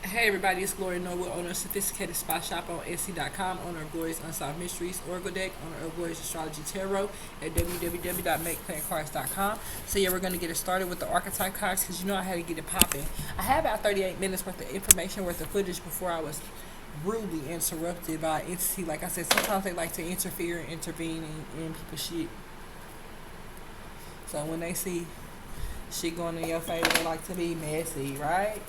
Hey everybody, it's Gloria Noble, owner of Sophisticated Spot Shop on Etsy.com, owner of Gloria's Unsolved Mysteries Oracle Deck, owner of Gloria's Astrology Tarot at www.makeplancards.com. So yeah, we're going to get it started with the Archetype cards because you know I had to get it popping. I had about 38 minutes worth of information, worth of footage before I was rudely interrupted by an entity. Like I said, sometimes they like to interfere and intervene in people's shit. So when they see shit going in your favor, they like to be messy, right?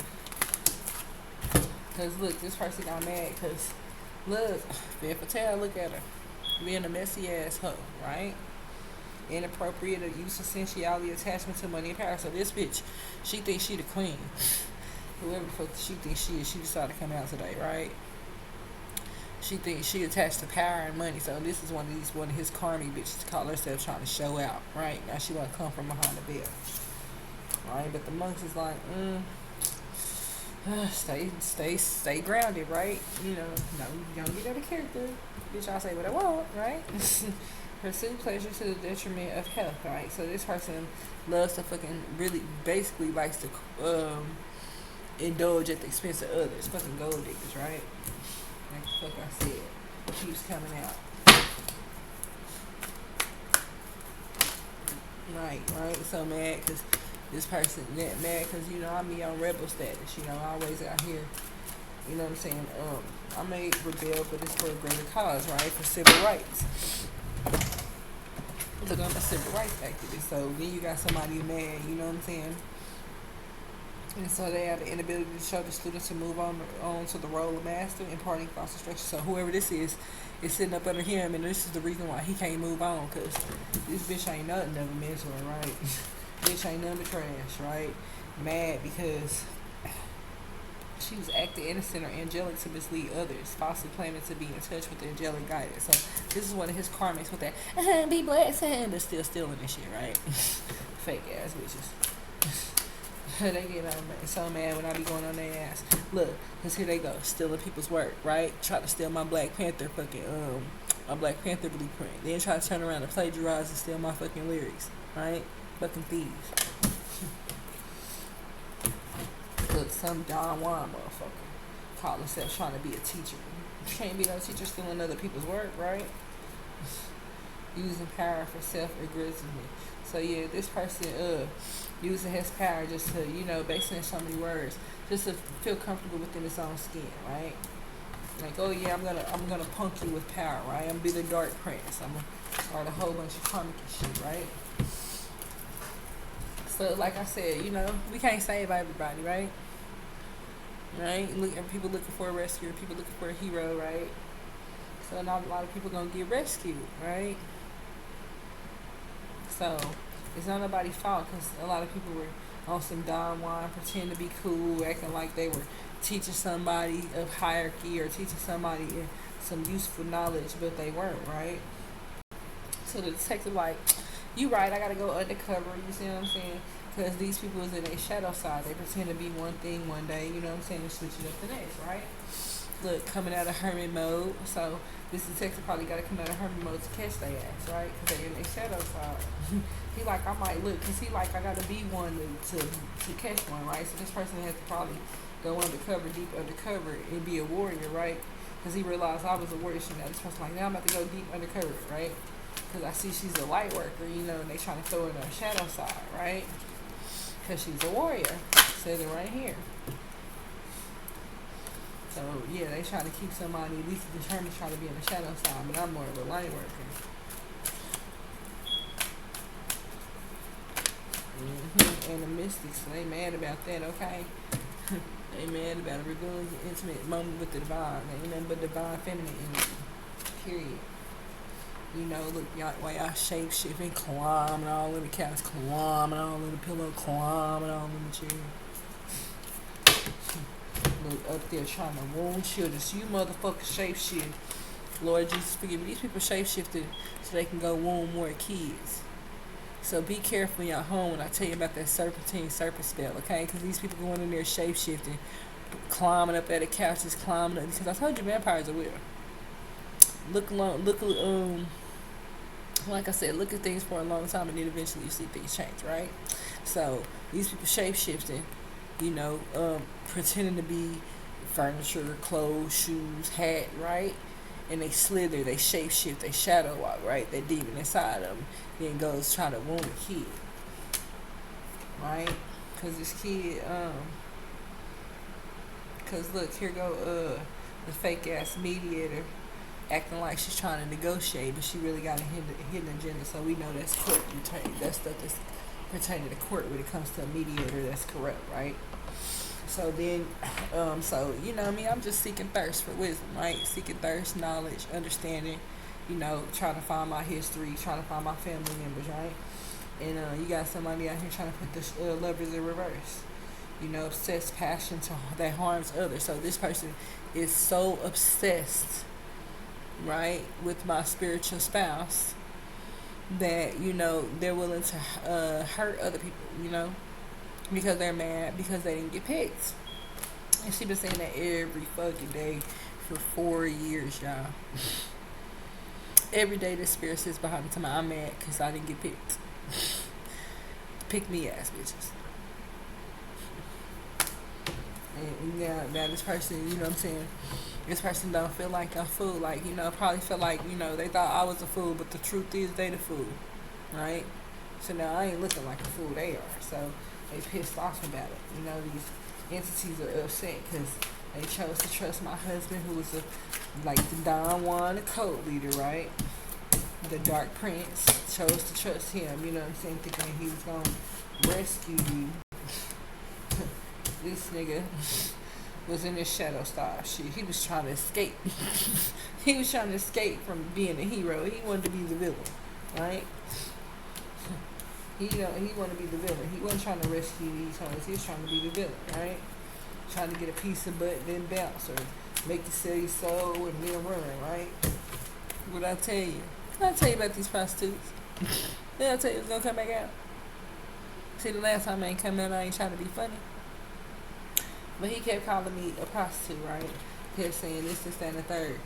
Because look, this person got mad because, look, Fifth Patel, look at her. Being a messy ass hoe, right? Inappropriate use of sensuality, attachment to money and power. So this bitch, she thinks she the queen. Whoever the fuck she thinks she is, she decided to come out today, right? She thinks she attached to power and money. So this is one of his karmic bitches call herself trying to show out, right? Now she want to come from behind the veil. Right? But the monks is like, stay grounded, right? You know, don't get out of character. Bitch, I'll say what I want, right? Pursue pleasure to the detriment of health, right? So this person loves to fucking really, basically likes to indulge at the expense of others. Fucking gold diggers, right? Like the fuck I said. Keeps coming out. Right? So mad because this person get mad because, you know, I be on rebel status. You know, I always out here. You know what I'm saying? I may rebel, but it's for a greater cause, right? For civil rights. Look, I'm a civil rights activist. So then you got somebody mad, you know what I'm saying? And so they have the inability to show the students to move on to the role of master, imparting false instruction. So whoever this is sitting up under him, and this is the reason why he can't move on, because this bitch ain't nothing of a mentor, right? Bitch ain't nothing but trash, right? Mad because she was acting innocent or angelic to mislead others, falsely claiming to be in touch with the angelic guidance. So this is one of his karmics with that, be blessed, but still stealing this shit, right? Fake ass bitches. They get so mad when I be going on their ass. Look, cause here they go, stealing people's work, right? Try to steal my Black Panther fucking my Black Panther blueprint. Then try to turn around and plagiarize and steal my fucking lyrics, right? Fucking thieves. Look, some Don Juan motherfucker call himself trying to be a teacher. You can't be no teacher stealing other people's work, right? Using power for self-aggrandizement. So yeah, this person using his power just to, you know, basing in so many words, just to feel comfortable within his own skin, right? Like, oh yeah, I'm gonna punk you with power, right? I'm gonna be the Dark Prince. I'm gonna start a whole bunch of karmic and shit, right? So like I said, you know, we can't save everybody, right? Right? People looking for a rescuer, people looking for a hero, right? So not a lot of people gonna get rescued, right? So it's not nobody's fault because a lot of people were on some Don Juan, pretend to be cool, acting like they were teaching somebody of hierarchy or teaching somebody some useful knowledge, but they weren't, right? So the detective like, you right, I gotta go undercover, you see what I'm saying? Because these people is in their shadow side. They pretend to be one thing one day, you know what I'm saying, and switch it up the next, right? Look, coming out of hermit mode. So this detective probably got to come out of hermit mode to catch their ass, right? Because they're in their shadow side. He like, I might look, because he like, I got to be one to catch one, right? So this person has to probably go undercover, deep undercover, and be a warrior, right? Because he realized I was a warrior. So now this person like, now I'm about to go deep undercover, right? Because I see she's a light worker, you know, and they trying to throw her in her shadow side, right? Because she's a warrior. Says it right here. So yeah, they try to keep somebody at least determined try to be in the shadow side, but I'm more of a light worker. And the mystics, they mad about that, okay? They mad about a revealing intimate moment with the divine. They ain't nothing but divine feminine energy. Period. You know, look, while y'all shape shifting, climbing all in the couch, climbing all in the pillow, climbing all in the chair. Look up there trying to wound children. So you motherfuckers shape shift. Lord Jesus, forgive me. These people shape shifted so they can go wound more kids. So be careful in your home when I tell you about that serpentine serpent spell, okay? Because these people going in there shape shifting, climbing up at the couches, climbing up. Because I told you vampires are weird. Like I said, look at things for a long time and then eventually you see things change, right? So these people shape shifting, you know, pretending to be furniture, clothes, shoes, hat, right? And they slither, they shape shift, they shadow walk, right? That demon inside them then goes try to wound a kid, right? Cause this kid, cause look, here go the fake ass mediator acting like she's trying to negotiate, but she really got a hidden agenda. So we know that's court pertaining. That stuff that's pertaining to court when it comes to a mediator that's corrupt, right? So then, so you know what I mean, I'm just seeking thirst for wisdom, right? Seeking thirst, knowledge, understanding, you know, trying to find my history, trying to find my family members, right? And you got somebody out here trying to put the lovers in reverse. You know, obsessed passion that harms others. So this person is so obsessed, right, with my spiritual spouse that, you know, they're willing to hurt other people, you know, because they're mad because they didn't get picked. And she been saying that every fucking day for 4 years, y'all. Every day this spirit sits behind me telling me I'm mad because I didn't get picked. Pick me ass bitches. And now this person, you know what I'm saying, this person don't feel like a fool. Like, you know, probably feel like, you know, they thought I was a fool, but the truth is they the fool, right? So now I ain't looking like a fool, they are. So they pissed off about it. You know, these entities are upset because they chose to trust my husband, who was like the Don Juan, the cult leader, right? The Dark Prince chose to trust him, you know what I'm saying, thinking he was going to rescue you. This nigga was in this shadow style shit. He was trying to escape. He was trying to escape from being a hero. He wanted to be the villain, right? He wanted to be the villain. He wasn't trying to rescue these hoes. He was trying to be the villain, right? Trying to get a piece of butt, then bounce, or make you sell your soul and then run, right? What I tell you? What I tell you about these prostitutes? Did I tell you it's gonna come back out? See, the last time I ain't come out, I ain't trying to be funny. But he kept calling me a prostitute, right? He kept saying this, that, and the third.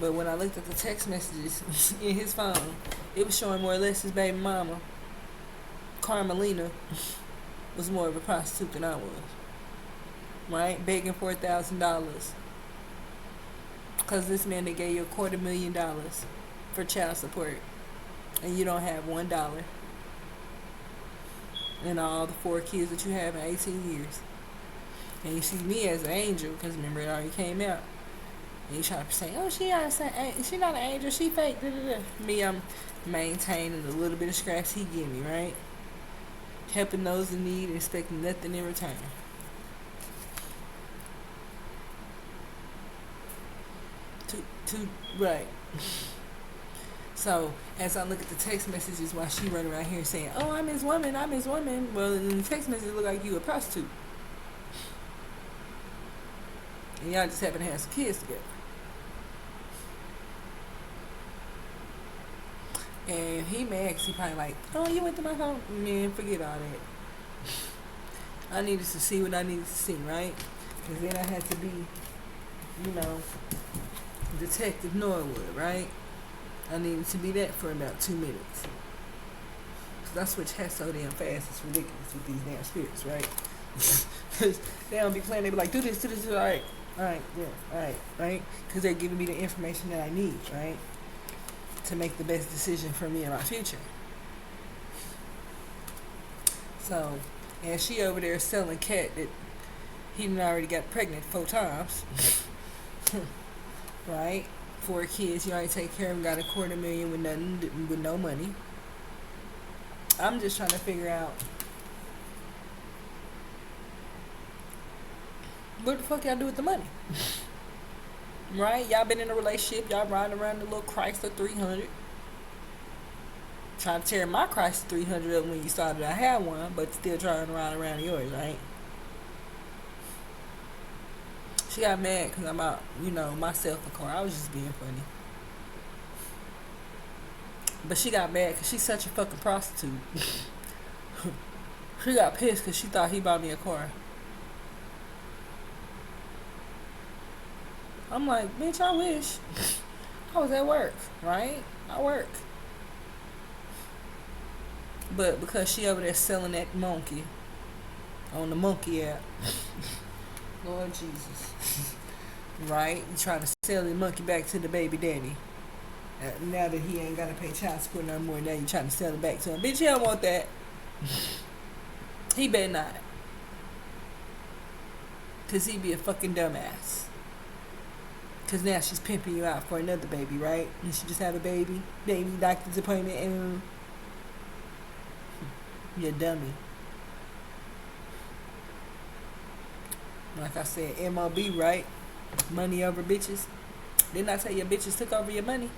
But when I looked at the text messages in his phone, it was showing more or less his baby mama, Carmelina, was more of a prostitute than I was. Right? Begging for $1,000. Because this man, they gave you $250,000 for child support. And you don't have $1. And all the 4 kids that you have in 18 years. And you see me as an angel, because remember it already came out. And you try to say, oh, she not an angel, she fake. Da, da, da. Me, I'm maintaining the little bit of scraps he give me, right? Helping those in need and expecting nothing in return. Right. So, as I look at the text messages while she running around here saying, oh, I'm his woman, well, in the text messages look like you a prostitute. And y'all just happen to have some kids together. And he mad because he probably like, oh, you went to my phone? Man, forget all that. I needed to see what I needed to see, right? Because then I had to be, you know, Detective Norwood, right? I needed to be that for about 2 minutes. Because I switch hats so damn fast, it's ridiculous with these damn spirits, right? Because they don't be playing, they be like, do this, alright, yeah, alright, right? Because they're giving me the information that I need, right? To make the best decision for me in my future. So, and she over there selling cat that he done already got pregnant 4 times. Right? 4 kids, you already take care of them, got $250,000 with nothing, with no money. I'm just trying to figure out what the fuck y'all do with the money. Right? Y'all been in a relationship, y'all riding around the little Chrysler 300. Trying to tear my Chrysler 300 up when you started. I had one, but still trying to ride around yours, right? She got mad because I'm out, you know, myself a car. I was just being funny. But she got mad because she's such a fucking prostitute. She got pissed because she thought he bought me a car. I'm like, bitch, I wish. I was at work, right? I work. But because she over there selling that monkey on the monkey app, Lord Jesus. right? You trying to sell the monkey back to the baby daddy. Now that he ain't got to pay child support no more, now you trying to sell it back to him. Bitch, he don't want that. He better not. Because he be a fucking dumbass. Because now she's pimping you out for another baby, right? And she just have a baby, doctor's appointment, and you're a dummy. Like I said, MOB, right? Money over bitches. Didn't I tell you bitches took over your money?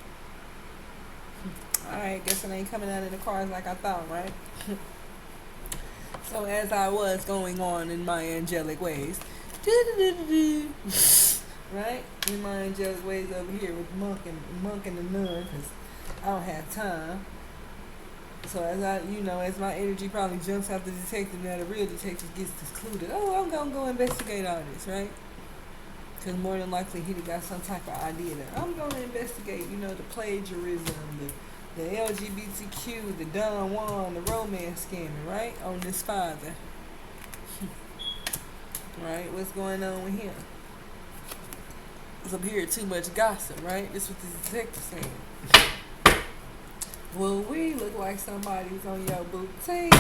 Alright, guess it ain't coming out in the cars like I thought, right? So as I was going on in my angelic ways, right? In my angelic ways over here with monk and the nun, because I don't have time. So as as my energy probably jumps out the detective, now the real detective gets secluded. Oh, I'm gonna go investigate all this, right? Because more than likely he got some type of idea that I'm gonna investigate, the plagiarism, the LGBTQ, the Don Juan, the romance scamming, right? On this father. Right? What's going on with him? Because I'm hearing too much gossip, right? This is what the detective saying. Well, we look like somebody's on your booty,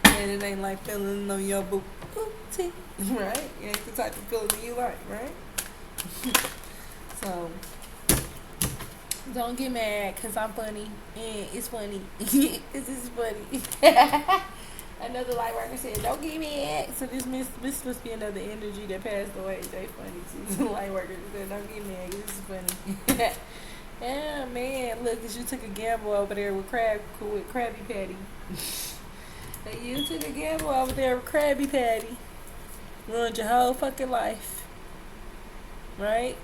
and it ain't like feeling on your booty, right? It ain't the type of feeling you like, right? So, don't get mad because I'm funny, and it's funny. This is funny. Another light worker said, don't get mad. So this must be another energy that passed away. They funny too. Light worker said, don't get mad. This is funny. Yeah, man. Look, cause you took a gamble over there with Krabby Patty. You took a gamble over there with Krabby Patty. Ruined your whole fucking life. Right?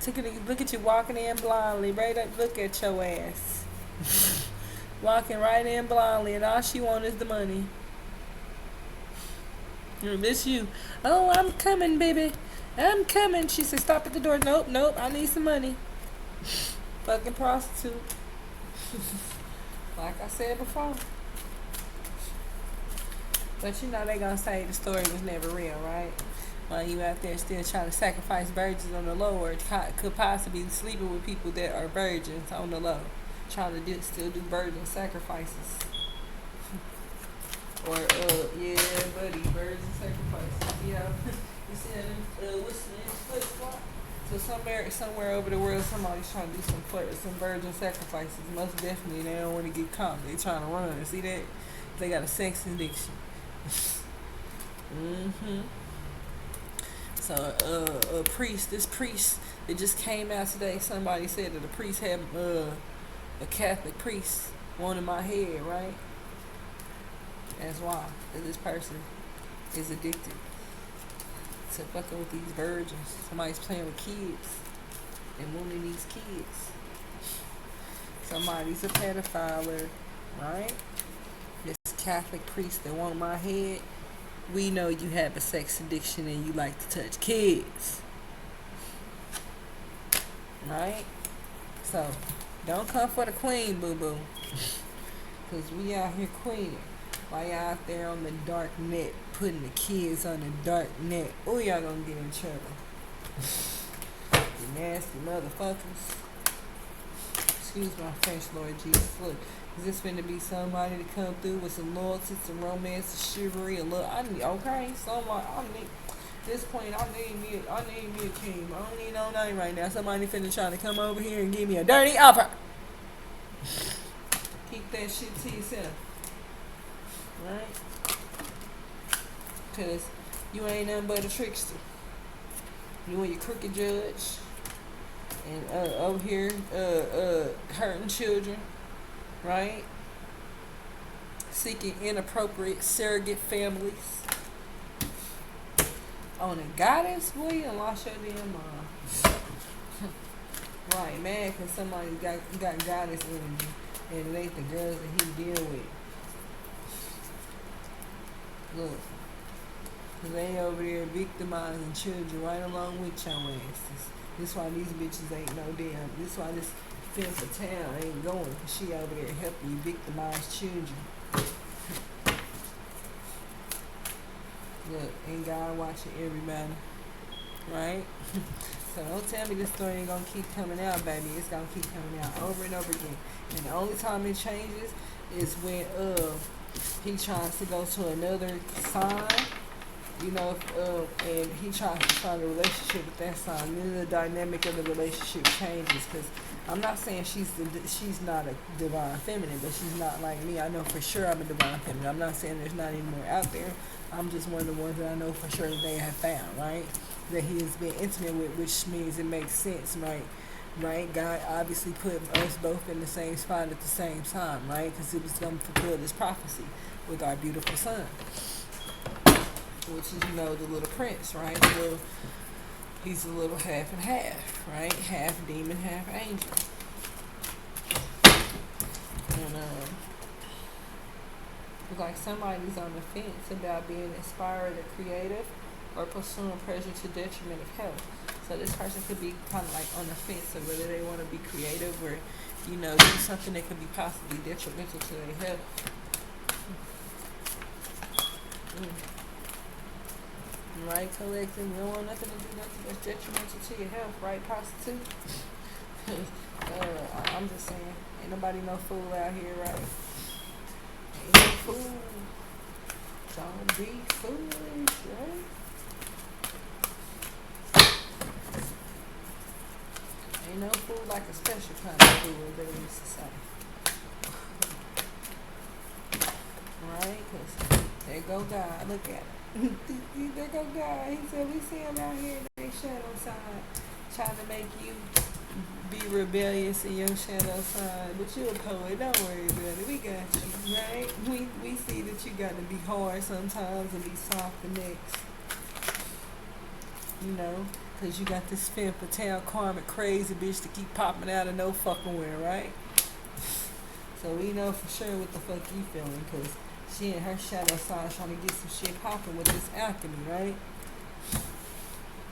Look at you walking in blindly. Right up, look at your ass. Walking right in blindly, and all she wants is the money. Miss you. Oh, I'm coming, baby. I'm coming. She said, stop at the door. Nope. I need some money. Fucking prostitute. Like I said before. But they gonna say the story was never real, right? While you out there still trying to sacrifice virgins on the low, or could possibly be sleeping with people that are virgins on the low. Trying to still do virgin sacrifices. Or, yeah, buddy, virgin sacrifices. Yeah. You see that, what's the name? Flip-flop? So somewhere over the world, somebody's trying to do some virgin sacrifices. Most definitely, they don't want to get caught. They trying to run. See that? They got a sex addiction. So this priest that just came out today. Somebody said that a priest had a Catholic priest wanted my head, right? That's why. That this person is addicted to fucking with these virgins. Somebody's playing with kids and wounding these kids. Somebody's a pedophile, right? This Catholic priest that want my head. We know you have a sex addiction and you like to touch kids. Right? So, don't come for the queen, boo-boo. Because we out here queening. While y'all out there on the dark net, putting the kids on the dark net. Oh, y'all gonna get in trouble. You nasty motherfuckers. Excuse my French, Lord Jesus. Look, is this finna be somebody to come through with some loyalty, some romance, some chivalry, a little? This point, I need me a king. I don't need no name right now. Somebody finna try to come over here and give me a dirty offer. Keep that shit to yourself. Right? Because you ain't nothing but a trickster. You and your crooked judge. And over here, hurting children. Right? Seeking inappropriate surrogate families. On a goddess, boy, you done lost your damn mind. Right, man, because somebody got goddess energy. And it ain't the girls that he deal with. Look, cause they over there victimizing children right along with your asses. This why these bitches ain't no damn. This why this femme fatale ain't going. Cause she over there helping you victimize children. Look, ain't God watching everybody, right? So don't tell me this story ain't gonna keep coming out, baby. It's gonna keep coming out over and over again. And the only time it changes is when he tries to go to another sign, you know, and he tries to start a relationship with that sign. Then the dynamic of the relationship changes. Because I'm not saying she's not a divine feminine, but she's not like me. I know for sure I'm a divine feminine. I'm not saying there's not any more out there. I'm just one of the ones that I know for sure that they have found, right? That he has been intimate with, which means it makes sense, right? Right? God obviously put us both in the same spot at the same time, right? Because it was going to fulfill this prophecy with our beautiful son, which is, you know, the little prince, right? He's a little half and half, right? Half demon, half angel. And it's like somebody's on the fence about being inspired or creative or pursuing pleasure to detriment of health. So this person could be kind of like on the fence of whether they want to be creative or, you know, do something that could be possibly detrimental to their health. Right, collecting. You don't want nothing to do nothing that's detrimental to your health, right, prostitute? I'm just saying, ain't nobody no fool out here, right? Ain't no fool. Don't be foolish, right? Ain't no fool like a special kind of fool, they used to say. Right? Because there go God. Look at it. There go God. He said, we see him out here in their shadow side, trying to make you be rebellious in your shadow side. But you're a poet. Don't worry about it. We got you, right? We see that you got to be hard sometimes and be soft the next. You know? Because you got this femme fatale, karmic, crazy bitch to keep popping out of no fucking where, right? So we know for sure what the fuck you feeling, because she in her shadow side trying to get some shit popping with this alchemy, right?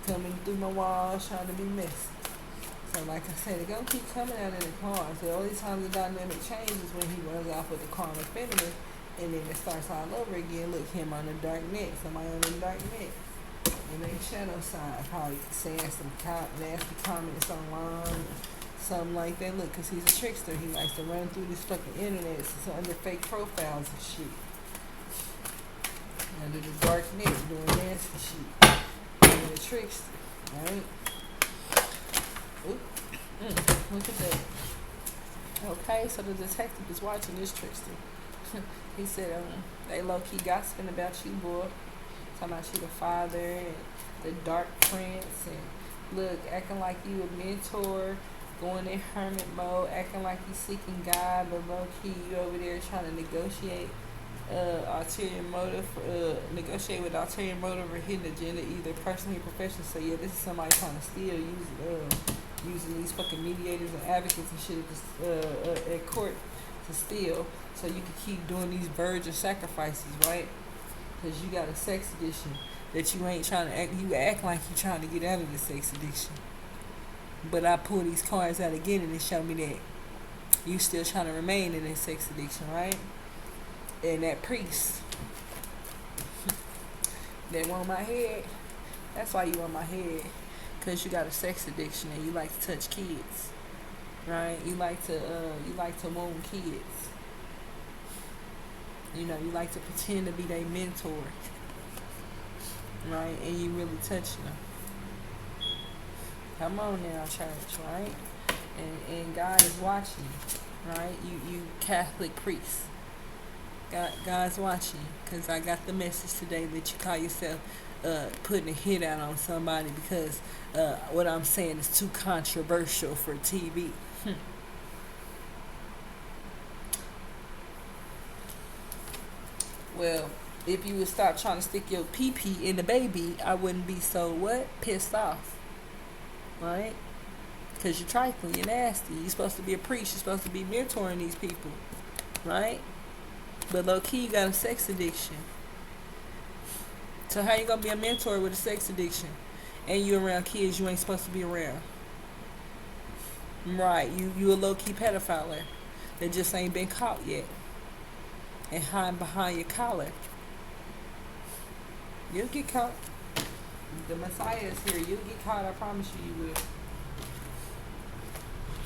Coming through my walls, trying to be messy. So like I said, it's going to keep coming out in the cards. The only time the dynamic changes when he runs off with the karmic feminine, and then it starts all over again. Look, him on the dark net, somebody on the dark net. And then shadow side, probably saying some nasty comments online, something like that. Look, because he's a trickster. He likes to run through this fucking internet under fake profiles and shit. Under the dark net, doing nasty shit. Being a trickster, right? Oop. Look at that. Okay, so the detective is watching this trickster. He said, they low-key gossiping about you, boy. Talking about you the father and the dark prince, and look, acting like you a mentor, going in hermit mode, acting like you seeking God, but low key you over there trying to negotiate ulterior motive, negotiate with ulterior motive or hidden agenda, either personally or professionally. So yeah, this is somebody trying to steal, using these fucking mediators and advocates and shit at court to steal, so you can keep doing these virgin sacrifices, right? Because you got a sex addiction that you ain't trying to act. You act like you trying to get out of the sex addiction. But I pull these cards out again and it show me that you still trying to remain in that sex addiction, right? And that priest that want my head, that's why you want my head. Because you got a sex addiction and you like to touch kids, right? You like to wound kids. You know, you like to pretend to be their mentor, right? And you really touching them. Come on now, church, right? And God is watching you, right? You Catholic priest. God's watching you, because I got the message today that you call yourself putting a hit out on somebody because what I'm saying is too controversial for TV. Well, if you would stop trying to stick your pee-pee in the baby, I wouldn't be so, pissed off. Right? Because you're trifling, you're nasty. You're supposed to be a priest. You're supposed to be mentoring these people. Right? But low-key, you got a sex addiction. So how you going to be a mentor with a sex addiction? And you around kids you ain't supposed to be around. Right. You a low-key pedophile that just ain't been caught yet. And hiding behind your collar. You'll get caught. The Messiah is here. You'll get caught. I promise you, you will.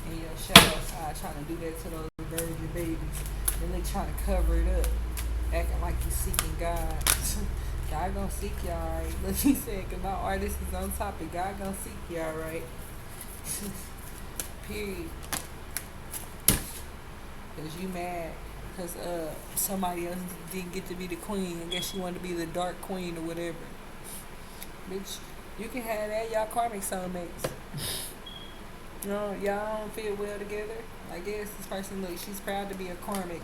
And your shadow side trying to do that to those virgin babies. And they trying to cover it up, acting like you seeking God. God gonna seek y'all right. Look, he said, cause my artist is on topic. God gonna seek y'all right. Period. Cause you mad. Cause somebody else didn't get to be the queen. I guess she wanted to be the dark queen or whatever. Bitch, you can have that. Y'all karmic soulmates. You know, y'all don't feel well together. I guess this person, look, she's proud to be a karmic.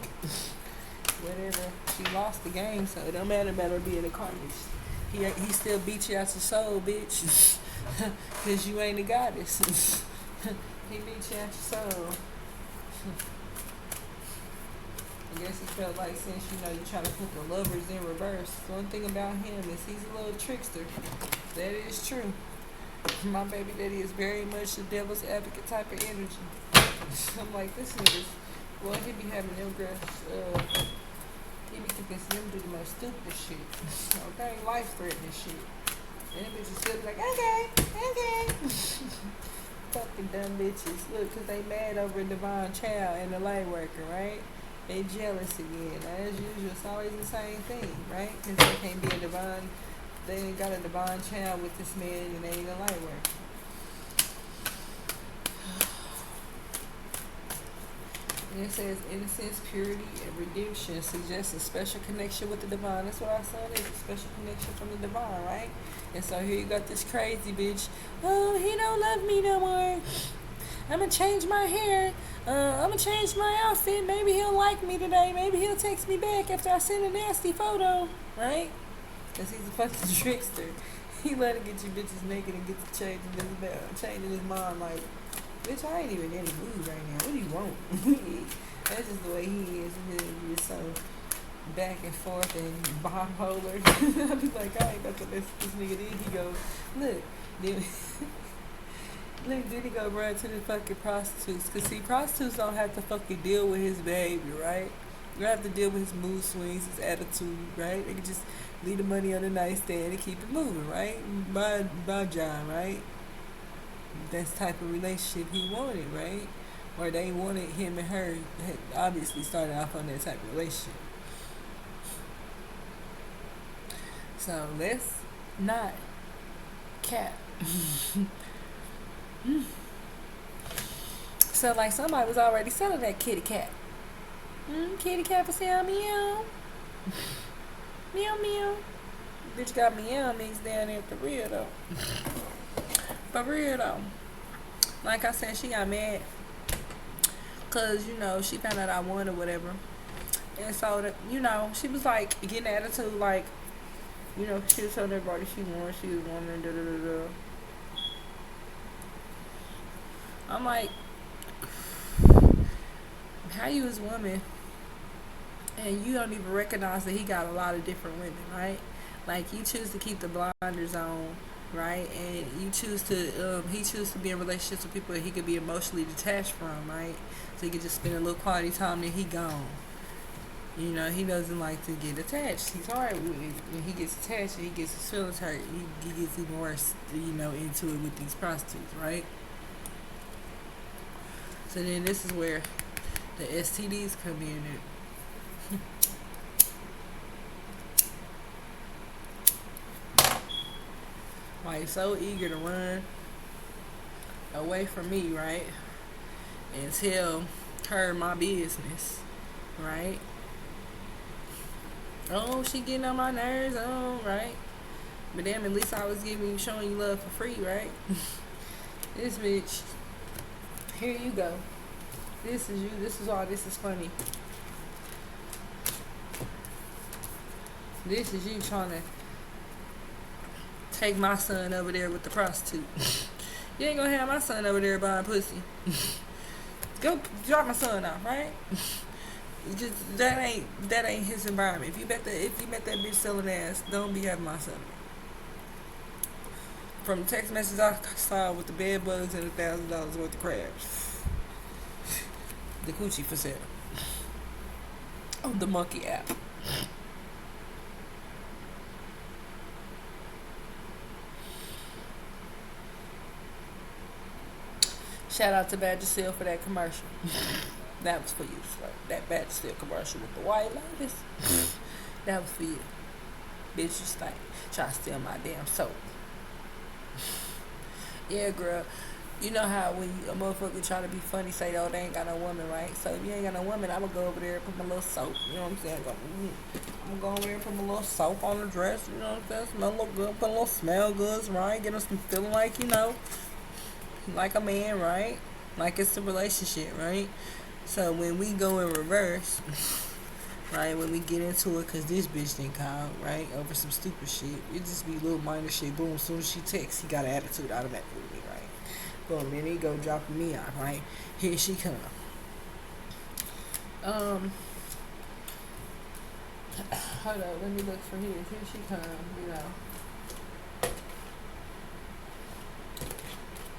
Whatever. She lost the game, so it don't matter about her being a karmic. He still beat you out your soul, bitch. Cause you ain't a goddess. He beat you out your soul. I guess he felt like since, you know, you try to put the lovers in reverse. One thing about him is he's a little trickster. That is true. My baby daddy is very much the devil's advocate type of energy. I'm like, this nigga's, well, he be having them girls, he be convincing them to do the most stupidest shit. Okay? Life-threatening shit. And them bitches still be like, okay. Fucking dumb bitches. Look, cause they mad over a divine child and the light worker, right? They jealous again. As usual, it's always the same thing, right? Cause they can't be a divine, they ain't got a divine child with this man and they ain't a light worker. And it says innocence, purity, and redemption suggests a special connection with the divine. That's what I said. It's a special connection from the divine, right? And so here you got this crazy bitch. Oh, he don't love me no more. I'm gonna change my hair. I'm gonna change my outfit. Maybe he'll like me today. Maybe he'll text me back after I send a nasty photo, right? Because he's a fucking trickster. He let it get you bitches naked and get to changing his mind like, bitch, I ain't even in the mood right now. What do you want? That's just the way he is. He's so back and forth and bipolar. I be like, I ain't about to let this nigga in. He goes, look, then he go run to the fucking prostitutes. Cause see, prostitutes don't have to fucking deal with his behavior, right? You don't have to deal with his mood swings, his attitude, right? They can just leave the money on the nightstand and keep it moving, right? By John, right? That's the type of relationship he wanted, right? Or they wanted him and her, had obviously started off on that type of relationship. So let's not cap. So like somebody was already selling that kitty cat. Kitty cat for sale, meow. Meow meow. Bitch got meow mixed down there for real though. For real though. Like I said, she got mad. Cause, you know, she found out I won or whatever. And so, you know, she was like getting attitude like, you know, she was telling everybody she won, she was winning, da da da da. I'm like, how you as a woman and you don't even recognize that he got a lot of different women, right? Like you choose to keep the blinders on, right? And you choose to, he chooses to be in relationships with people that he could be emotionally detached from, right? So he could just spend a little quality time and he gone. You know, he doesn't like to get attached. He's hard with it. When he gets attached and he gets his feelings hurt, he gets even worse, you know, into it with these prostitutes, right? So then this is where the STDs come in. Like so eager to run away from me, right? And tell her my business, right? Oh, she getting on my nerves, oh, right? But damn, at least I was showing you love for free, right? This bitch. Here you go. This is you. This is all. This is funny. This is you trying to take my son over there with the prostitute. You ain't gonna have my son over there buying pussy. Go drop my son off, right? Just that ain't his environment. If you met that bitch selling ass, don't be having my son. From the text message I saw with the bed bugs and $1,000 worth of crabs. The coochie for sale. On the monkey app. Shout out to Badger Seal for that commercial. That was for you, sir. That Badger Seal commercial with the white ladies. That was for you. Bitch, you stink. Try to steal my damn soap. Yeah, girl. You know how when a motherfucker try to be funny, say, oh, they ain't got no woman, right? So if you ain't got no woman, I'm going to go over there and put my little soap. You know what I'm saying? I'm going to go over there and put my little soap on the dress. You know what I'm saying? Smell look good. Put a little smell goods, right? Get us some feeling like, like a man, right? Like it's a relationship, right? So when we go in reverse, right? When we get into it, because this bitch didn't call, right? Over some stupid shit. It just be little minor shit. Boom, as soon as she texts, he got an attitude automatically with me, right? Boom, then he go dropping me off, right? Here she come. Hold up, let me look for his. Here she come,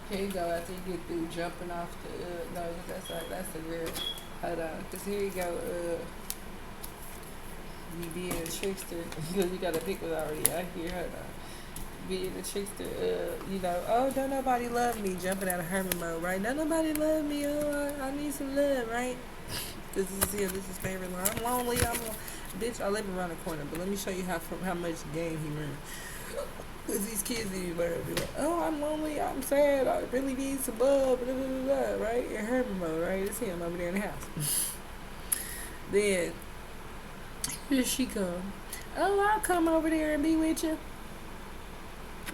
Here you go, after you get through jumping off the, no, that's the girl. Hold on, because here you go, you being a trickster, because you got a pick one already out here, hold on. Being a trickster, oh, don't nobody love me, jumping out of hermit mode, right? Don't nobody love me, oh, I need some love, right? This is his favorite line. I'm lonely, bitch, I live around the corner, but let me show you how much game he runs. Because these kids need to learn, be like, oh, I'm lonely, I'm sad, I really need some love, blah, blah, blah, blah, right? In hermit mode, right? It's him over there in the house. Then, here she come. Oh, I'll come over there and be with you.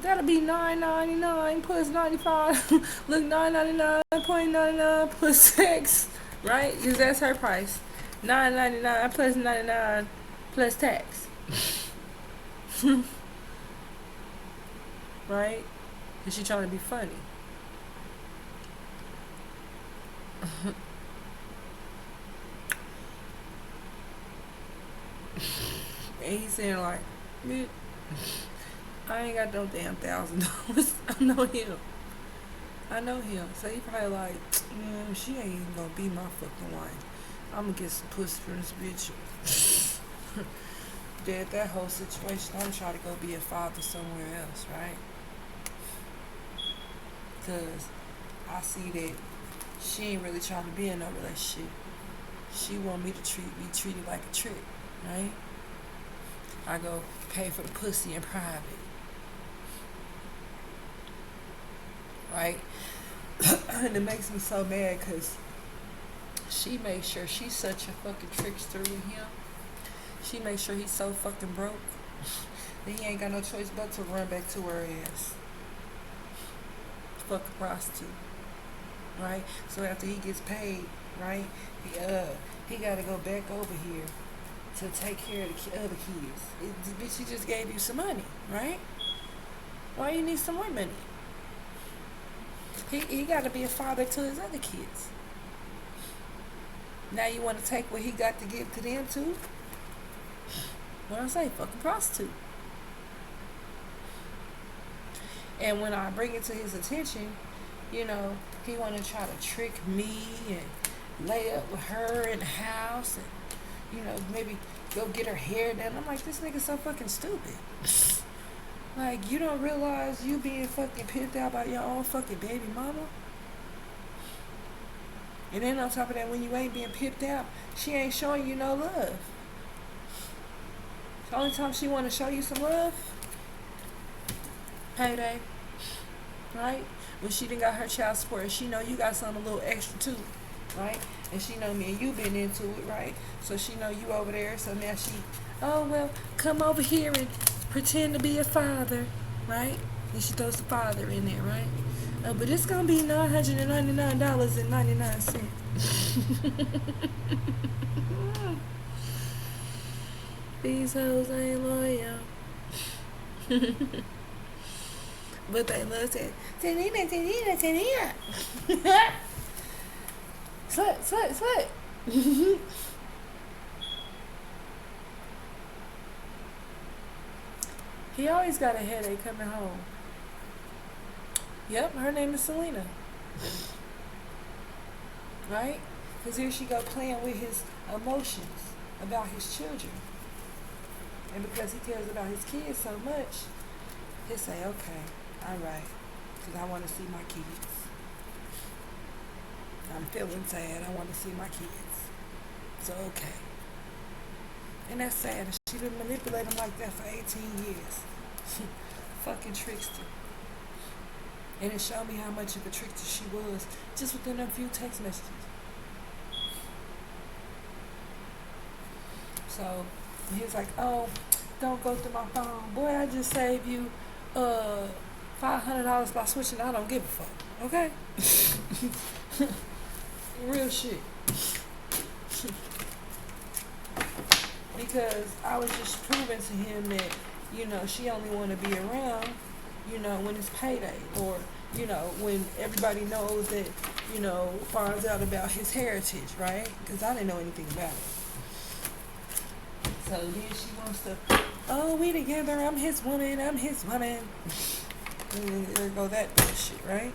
That'll be $9.99 plus 95. Look, $9.99.99 plus tax, right? Because that's her price. $9.99 plus 99 plus tax. Right? Because she trying to be funny. And he's saying like, bitch, I ain't got no damn $1,000. I know him. So he probably like, she ain't even gonna be my fucking wife. I'm gonna get some pussy from this bitch. Dad, that whole situation, I'm trying to go be a father somewhere else, right? Because I see that she ain't really trying to be in no relationship. She want me to be treated like a trick, right? I go pay for the pussy in private. Right? And it makes me so mad because she makes sure she's such a fucking trickster with him. She makes sure he's so fucking broke that he ain't got no choice but to run back to her ass. Fucking prostitute. Right? So after he gets paid, right, he gotta go back over here to take care of the other kids. Bitch, he just gave you some money, right? Why you need some more money? He gotta be a father to his other kids. Now you want to take what he got to give to them too? What I say, fucking prostitute. And when I bring it to his attention, he want to try to trick me and lay up with her in the house and, maybe go get her hair done. I'm like, this nigga's so fucking stupid. Like, you don't realize you being fucking pimped out by your own fucking baby mama? And then on top of that, when you ain't being pimped out, she ain't showing you no love. The only time she want to show you some love, payday, right? When she done got her child support, and she know you got something a little extra too, right? And she know me and you been into it, right? So she know you over there, so now she, oh, well, come over here and pretend to be a father, right? And she throws the father in there, right? But it's going to be $999.99. These hoes ain't loyal. But they love that. Tanina. Slut. He always got a headache coming home. Yep, her name is Selena. Right? Because here she go playing with his emotions about his children. And because he cares about his kids so much, he'll say, okay, all right, because I want to see my kids. I'm feeling sad. I want to see my kids. So, okay. And that's sad. She been manipulating him like that for 18 years. Fucking trickster. And it showed me how much of a trickster she was just within a few text messages. So he was like, oh, don't go through my phone. Boy, I just saved you $500 by switching. I don't give a fuck. Okay? Real shit. Because I was just proving to him that, she only want to be around, when it's payday, or, when everybody knows that, finds out about his heritage, right? Because I didn't know anything about it. So then she wants to, oh, we together, I'm his woman. And there go that bullshit, right?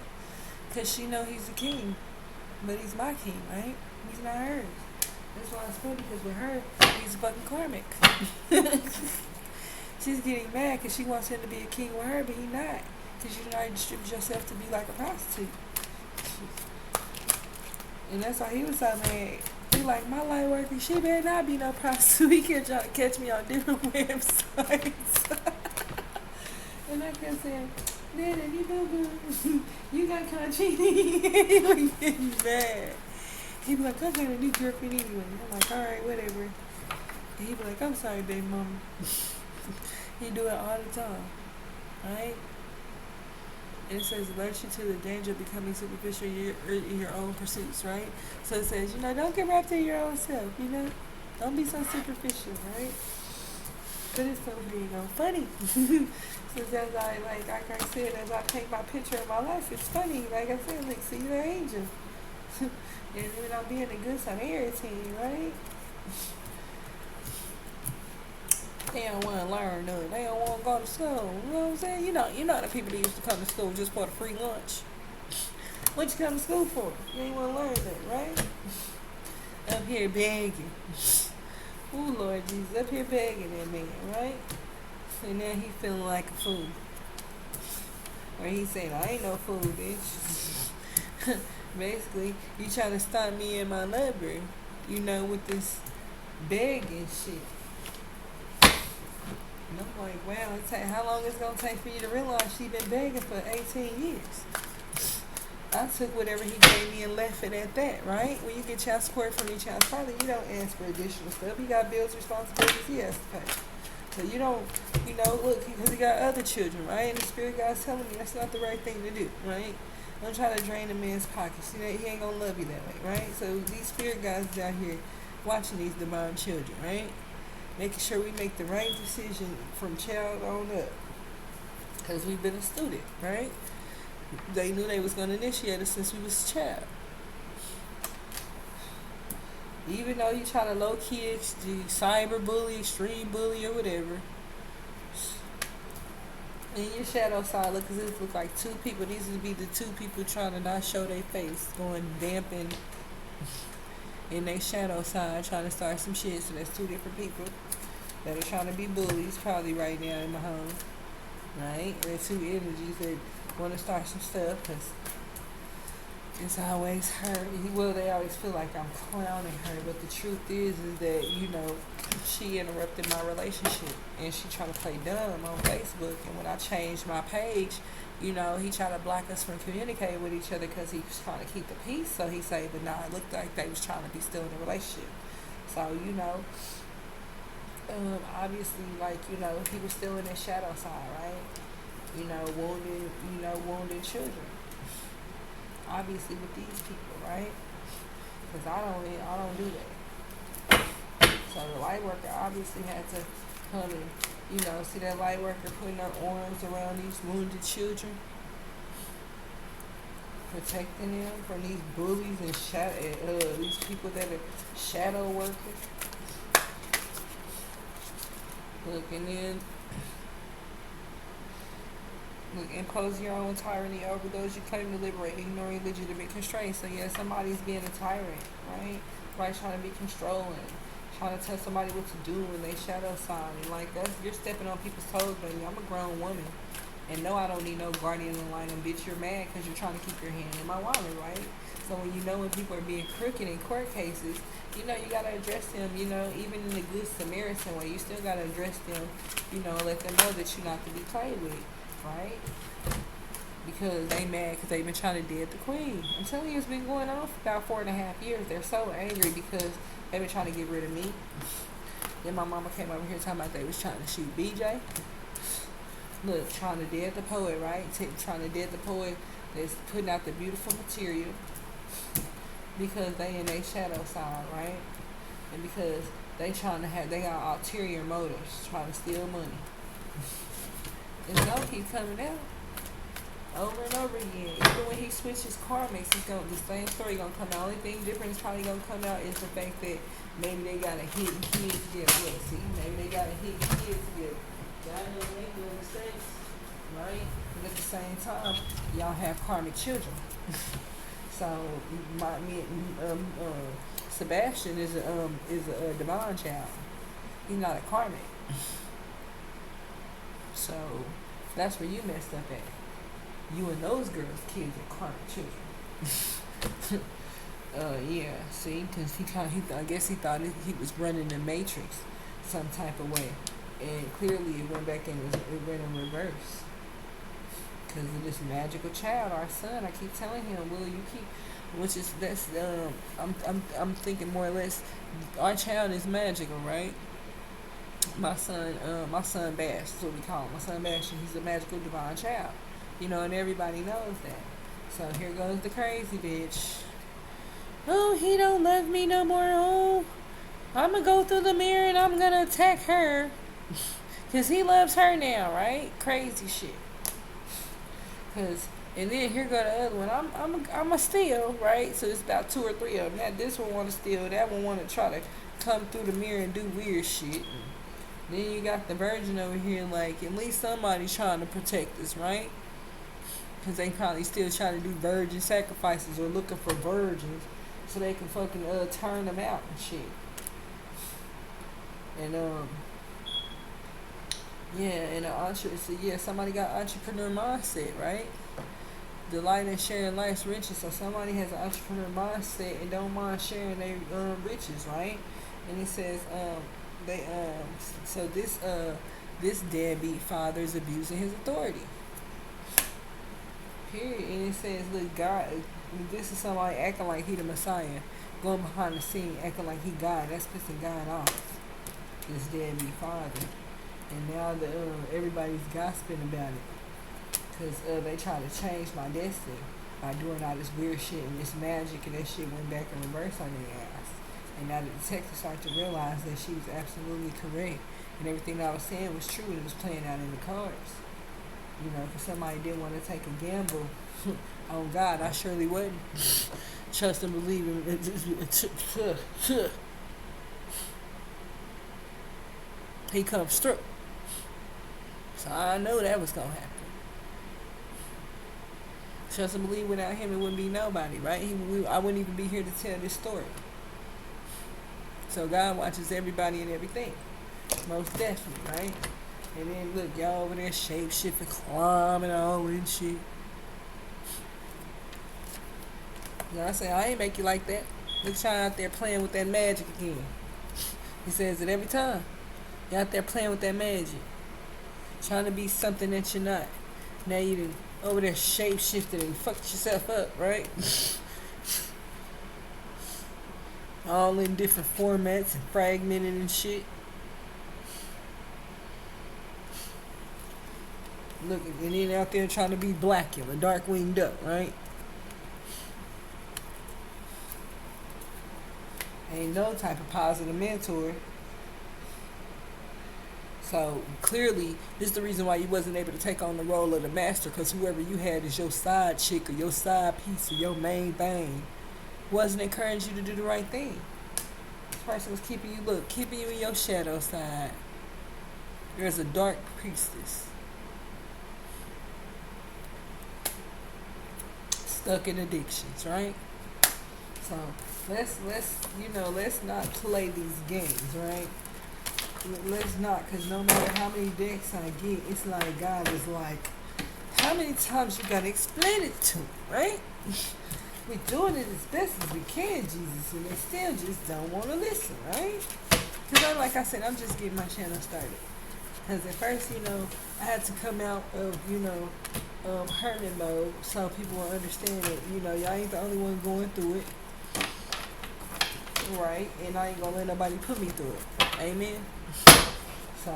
Because she know he's the king, but he's my king, right? He's not hers. That's why it's funny, because with her, he's fucking karmic. She's getting mad because she wants him to be a king with her, but he not. Because you already distribute yourself to be like a prostitute. And that's why he was so mad. He like, my light worker, she better not be no prostitute. He can try to catch me on different websites. And I kept saying, Nana, you know good. You got caught cheating. He was getting mad. He'd be like, I got a new girlfriend anyway. I'm like, alright, whatever. And he'd be like, I'm sorry, baby mama. He do it all the time. Right? And it says, alert you to the danger of becoming superficial in your own pursuits, right? So it says, don't get wrapped in your own self, Don't be so superficial, right? But it's so funny. So as like I said, as I take my picture of my life, it's funny. Like I said, like, see the angel. And then I'm being a good Samaritan, right? They don't want to learn nothing. They don't want to go to school. You know what I'm saying? You know the people that used to come to school just for the free lunch. What you come to school for? You ain't want to learn that, right? Up here begging. Ooh, Lord Jesus, up here begging that man, right? And now he feeling like a fool. Or he saying, I ain't no fool, bitch. Basically, you trying to stop me in my library, with this begging shit. And I'm like, wow, how long it's going to take for you to realize she been begging for 18 years? I took whatever he gave me and left it at that, right? When you get child support from your child's father, you don't ask for additional stuff. He got bills, responsibilities he has to pay. So you don't, look, because he got other children, right? And the spirit God's telling me that's not the right thing to do, right? Don't try to drain a man's pockets. He ain't going to love you that way, right? So these spirit guys out here watching these divine children, right? Making sure we make the right decision from child on up. Because we've been a student, right? They knew they was going to initiate us since we was a child. Even though you try to low-key cyber bully, extreme bully, or whatever. And your shadow side, look like two people. These would be the two people trying to not show their face, going damping in their shadow side, trying to start some shit. So that's two different people that are trying to be bullies, probably right now in my home, right? They're two energies that want to start some stuff, because it's always her. Well, they always feel like I'm clowning her, but the truth is that, she interrupted my relationship, and she tried to play dumb on Facebook. And when I changed my page, he tried to block us from communicating with each other because he was trying to keep the peace. So he said, but nah, it looked like they was trying to be still in a relationship. So, obviously, he was still in his shadow side, right? Wounded children. Obviously with these people, right? Because I don't do that. So the light worker obviously had to come and, see that light worker putting her arms around these wounded children, protecting them from these bullies and these people that are shadow workers. Look, and then impose your own tyranny over those you claim to liberate, ignoring legitimate constraints. So yeah, somebody's being a tyrant, right? Right, trying to be controlling, trying to tell somebody what to do when they shadow sign. And you're stepping on people's toes, baby. I'm a grown woman. And no, I don't need no guardian in line. And bitch, you're mad because you're trying to keep your hand in my wallet, right? So when you know when people are being crooked in court cases, you know, you got to address them, you know, even in the good Samaritan way. You still got to address them, you know, let them know that you're not to be played with, right? Because they mad because they've been trying to dead the queen. I'm telling you, it's been going on for about 4.5 years. They're so angry because they've been trying to get rid of me. Then my mama came over here talking about they was trying to shoot BJ. Look, trying to dead the poet, right? Trying to dead the poet that's putting out the beautiful material because they in their shadow side, right? And because they got ulterior motives, trying to steal money. It's gonna keep coming out over and over again. Even when he switches karmics, the same story gonna come out. Only thing different is probably gonna come out is the fact that maybe they got a hidden kid together. Yeah, see, maybe they got a hidden kid together. Y'all know they make no mistakes, right? But at the same time, y'all have karmic children. So Sebastian is a divine child. He's not a karmic. So that's where you messed up at. You and those girls' kids are karmic children. Yeah. See, because I guess he thought he was running the matrix some type of way, and clearly it went back and it went in reverse. Because of this magical child, our son, I keep telling him, will you keep, which is I'm thinking more or less, our child is magical, right? My son Bash is what we call him. My son Bash, he's a magical divine child, you know, and everybody knows that. So here goes the crazy bitch. Oh, he don't love me no more. Oh, I'm gonna go through the mirror and I'm gonna attack her, cause he loves her now, right? Crazy shit. And then here go the other one. I'm a steal, right? So it's about 2 or 3 of them. Now this one want to steal, that one want to try to come through the mirror and do weird shit. And then you got the virgin over here, like, at least somebody's trying to protect us, right? Because they probably still try to do virgin sacrifices or looking for virgins so they can fucking turn them out and shit. And somebody got entrepreneur mindset, right? The light and sharing life's riches. So somebody has an entrepreneur mindset and don't mind sharing their riches, right? And it says this deadbeat father is abusing his authority. Period. And it says, look, God, this is somebody acting like he the Messiah, going behind the scene, acting like he God. That's pissing God off. This deadbeat father. And now everybody's gossiping about it. Because they try to change my destiny by doing all this weird shit and this magic, and that shit went back in reverse on their ass. And now the detective started to realize that she was absolutely correct. And everything that I was saying was true, and it was playing out in the cards. You know, because somebody didn't want to take a gamble on God. I surely wouldn't. Trust and believe in. He comes through. So I know that was going to happen. Trust and believe, without him, it wouldn't be nobody, right? I wouldn't even be here to tell this story. So God watches everybody and everything. Most definitely, right? And then look, y'all over there shape-shifting, climbing all and shit. You know, I say, I ain't make you like that. Look, y'all out there playing with that magic again. He says it every time. You're out there playing with that magic. Trying to be something that you're not. Now you done over there shape-shifted and fucked yourself up, right? All in different formats and fragmented and shit. Look, and then out there trying to be Blackula, dark-winged duck, right? Ain't no type of positive mentor. So clearly, this is the reason why you wasn't able to take on the role of the master, because whoever you had as your side chick or your side piece or your main thing wasn't encouraging you to do the right thing. This person was keeping you in your shadow side. There's a dark priestess. Stuck in addictions, right? So let's not play these games, right? Let's not, because no matter how many decks I get, it's like God is like, how many times you gotta explain it to me, right? we're doing it as best as we can, Jesus, and they still just don't want to listen, right? Because like I said, I'm just getting my channel started. Because at first, I had to come out of, hermit mode so people will understand that, y'all ain't the only one going through it. Right? And I ain't going to let nobody put me through it. Amen? So,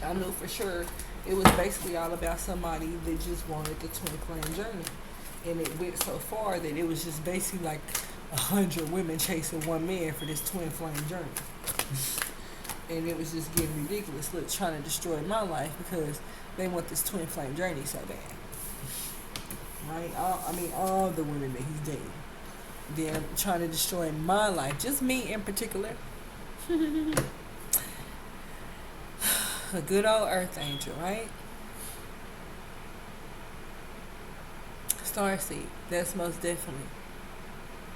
I knew for sure it was basically all about somebody that just wanted the twin flame journey. And it went so far that it was just basically like 100 women chasing one man for this twin flame journey. And it was just getting ridiculous. Look, trying to destroy my life because they want this twin flame journey so bad. Right? All the women that he's dating. They're trying to destroy my life. Just me in particular. A good old earth angel, right? Starseed. That's most definitely.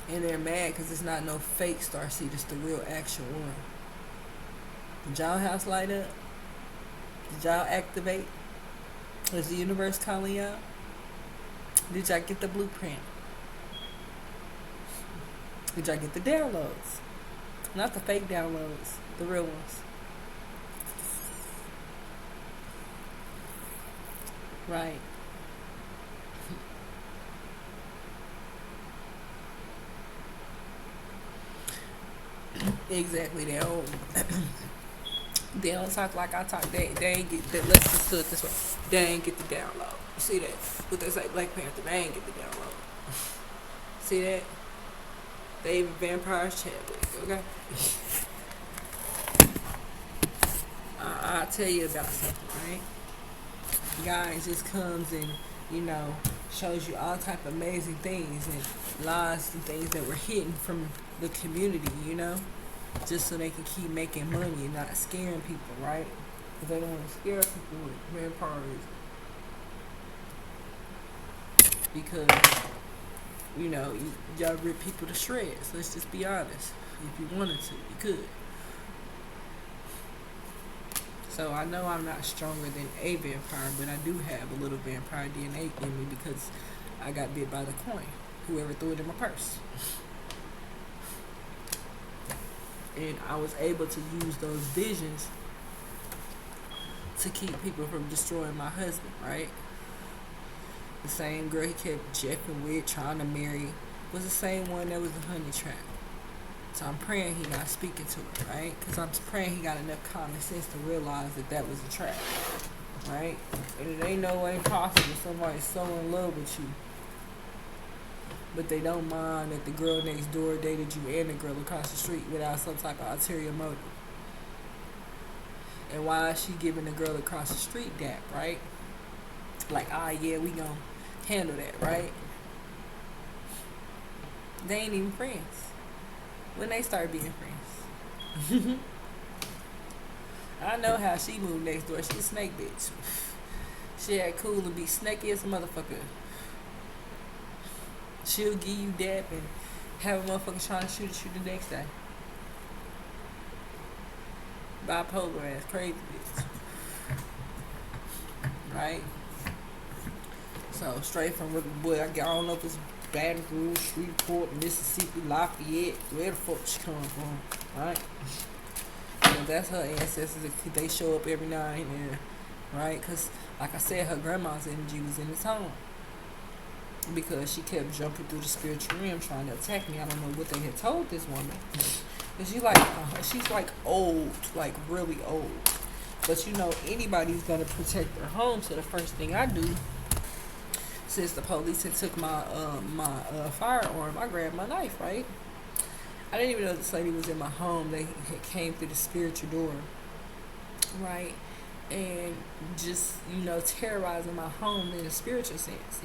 And they're mad because it's not no fake starseed. It's the real actual one. Did y'all house light up? Did y'all activate? Was the universe calling y'all? Did y'all get the blueprint? Did y'all get the downloads? Not the fake downloads, the real ones. Right. Exactly. They don't talk like I talk. They ain't get that. Let's just do it this way. They ain't get the download. You see that? What they say, Black Panther. They ain't get the download. See that? They vampires Chadwick. Okay. I'll tell you about something, right? Guys just comes and shows you all type of amazing things and lies and things that were hidden from the community, just so they can keep making money and not scaring people, right? Because they don't want to scare people with vampires. Because, y'all rip people to shreds. Let's just be honest. If you wanted to, you could. So I know I'm not stronger than a vampire, but I do have a little vampire DNA in me because I got bit by the coin. Whoever threw it in my purse. And I was able to use those visions to keep people from destroying my husband, right? The same girl he kept jeffing with, trying to marry, was the same one that was the honey trap. So I'm praying he not speaking to her, right? Because I'm praying he got enough common sense to realize that was a trap, right? And it ain't no way possible somebody's so in love with you, but they don't mind that the girl next door dated you and the girl across the street without some type of ulterior motive. And why is she giving the girl across the street that, right? Like, yeah, we gonna handle that, right? They ain't even friends. When they start being friends. I know how she moved next door. She a snake bitch. She act cool and be snaky as a motherfucker. She'll give you dap and have a motherfucker trying to shoot at you the next day. Bipolar ass, crazy bitch. Right? So straight from Riverwood, I don't know if it's Baton Rouge, Shreveport, Mississippi, Lafayette, where the fuck she come from, right? So that's her ancestors. They show up every now and then, right? Because, like I said, her grandma's energy was in his home. Because she kept jumping through the spiritual realm trying to attack me. I don't know what they had told this woman. But she's like old, like really old. But anybody's going to protect their home. So the first thing I do, since the police had took my firearm, I grabbed my knife, right? I didn't even know this lady was in my home. They had came through the spiritual door, right? And just, terrorizing my home in a spiritual sense,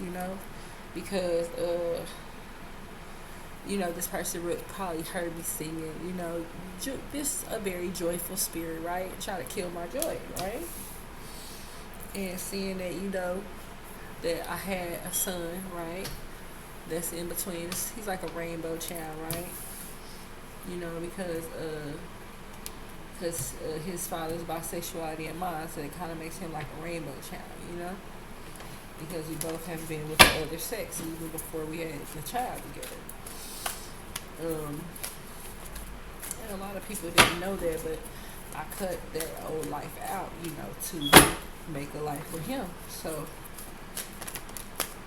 because, this person really probably heard me singing, just a very joyful spirit, right? Try to kill my joy, right? And seeing that, that I had a son, right, that's in between. He's like a rainbow child, right? Because his father's bisexuality and mine, so it kind of makes him like a rainbow child, because we both have been with the other sex even before we had the child together. And a lot of people didn't know that, but I cut that old life out, to make a life for him. So,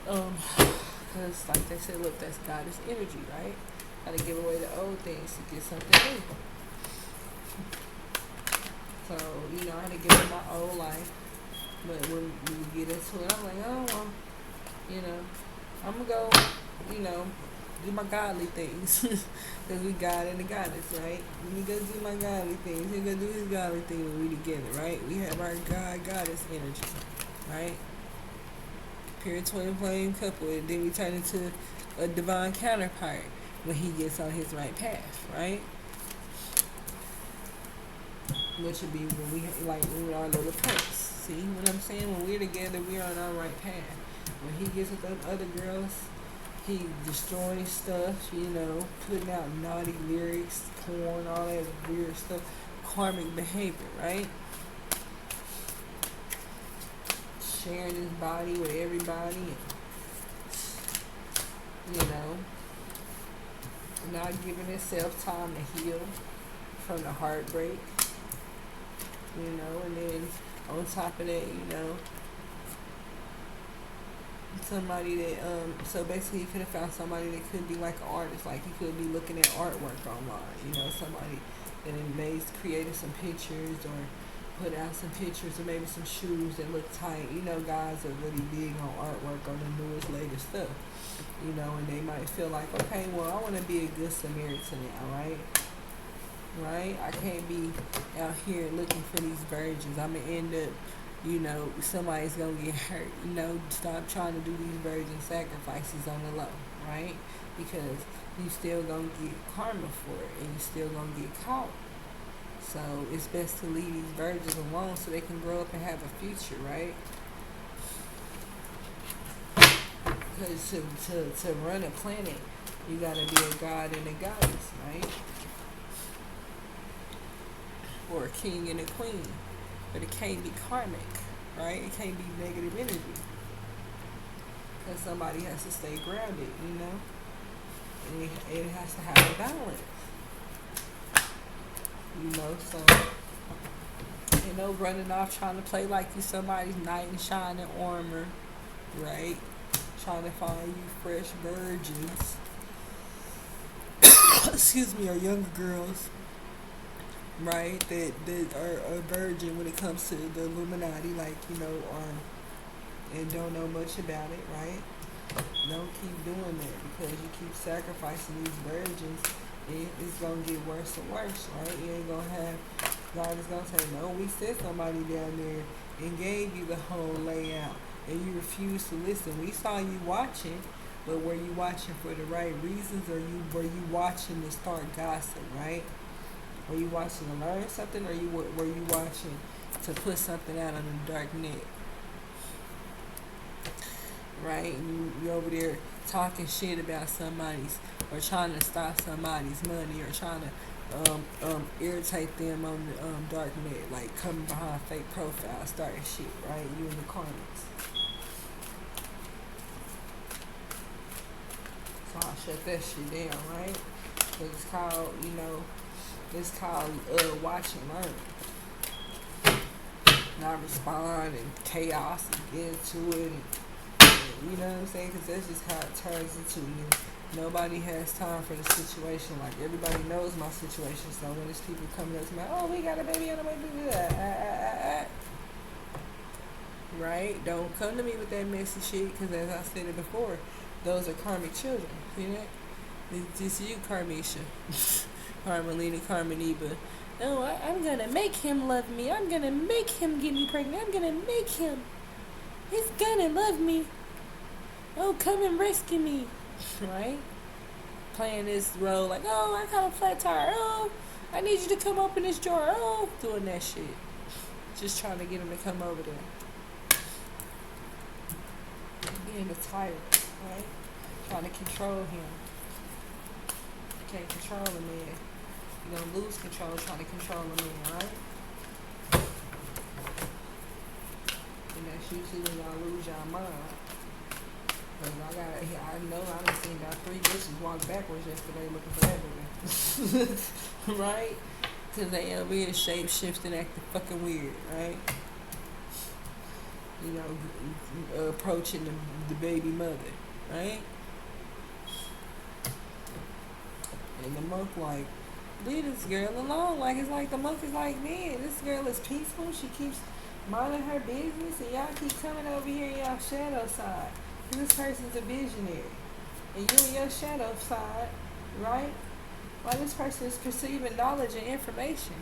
because like they said, look, that's goddess energy, right? Gotta give away the old things to get something new. So, I had to give up my old life. But when we get into it, I'm like, oh, well, I'm going to go, do my godly things. Because we God and the goddess, right? When we go do my godly things, he going to do his godly thing when we together, right? We have our God-goddess energy, right? Pure twin flame couple, and then we turn into a divine counterpart when he gets on his right path, right? Which would be when we're our little prince. See what I'm saying? When we're together, we're on our right path. When he gets with them other girls, he destroys stuff, putting out naughty lyrics, porn, all that weird stuff, karmic behavior, right? Sharing his body with everybody, not giving himself time to heal from the heartbreak. And then on top of that, somebody that, so basically he could have found somebody that could be like an artist, like he could be looking at artwork online, somebody that created some pictures or put out some pictures or maybe some shoes that look tight. Guys are really big on artwork, on the newest, latest stuff, and they might feel like, okay, well, I want to be a good Samaritan now, right? Right? I can't be out here looking for these virgins. I'm going to end up, somebody's going to get hurt. Stop trying to do these virgin sacrifices on the low, right? Because you still going to get karma for it, and you still going to get caught. So it's best to leave these virgins alone so they can grow up and have a future, right? Because to run a planet, you got to be a god and a goddess, right? Or a king and a queen, but it can't be karmic, right? It can't be negative energy, because somebody has to stay grounded, and it has to have a balance, so running off trying to play like you somebody's knight in shining armor, right? Trying to find you fresh virgins, excuse me, or younger girls, right, that are a virgin when it comes to the Illuminati, and don't know much about it, right? Don't keep doing that, because you keep sacrificing these virgins, it's going to get worse and worse, right? You ain't going to have, God is going to say, no, we sent somebody down there and gave you the whole layout, and you refused to listen. We saw you watching, but were you watching for the right reasons, or were you watching to start gossip, right? Were you watching to learn something, or were you watching to put something out on the dark net? Right? And you over there talking shit about somebody's, or trying to stop somebody's money, or trying to irritate them on the dark net, like coming behind fake profiles, starting shit, right? You in the comments. So I'll shut that shit down, right? Because it's called, it's called watch and learn. Not respond and chaos and get into it. And you know what I'm saying? Because that's just how it turns into. Nobody has time for the situation. Like, everybody knows my situation. So when there's people coming up to me, oh, we got a baby on the way to do that. Right? Don't come to me with that messy shit, because as I said it before, those are karmic children. See that? It's just you, Carmisha. Carmelina, Carmeniba. No, I'm going to make him love me. I'm going to make him get me pregnant. I'm going to make him. He's going to love me. Oh, come and rescue me. Right? Playing this role like, oh, I got a flat tire. Oh, I need you to come open this drawer. Oh, doing that shit. Just trying to get him to come over there. Being a tyrant, right? Trying to control him. You can't control a man. You're going to lose control trying to control a man, right? And that's usually when y'all lose your mind. Cause I know I done seen about 3 bitches walk backwards yesterday looking for that nigga. Right? Cause they over here shape shifting, acting fucking weird, right? You know, approaching the baby mother, right? And the monk like, leave this girl alone. Like, it's like the monk is like, man, this girl is peaceful. She keeps minding her business, and y'all keep coming over here in y'all shadow side. And this person's a visionary, and you in your shadow side, right? While this person is perceiving knowledge and information,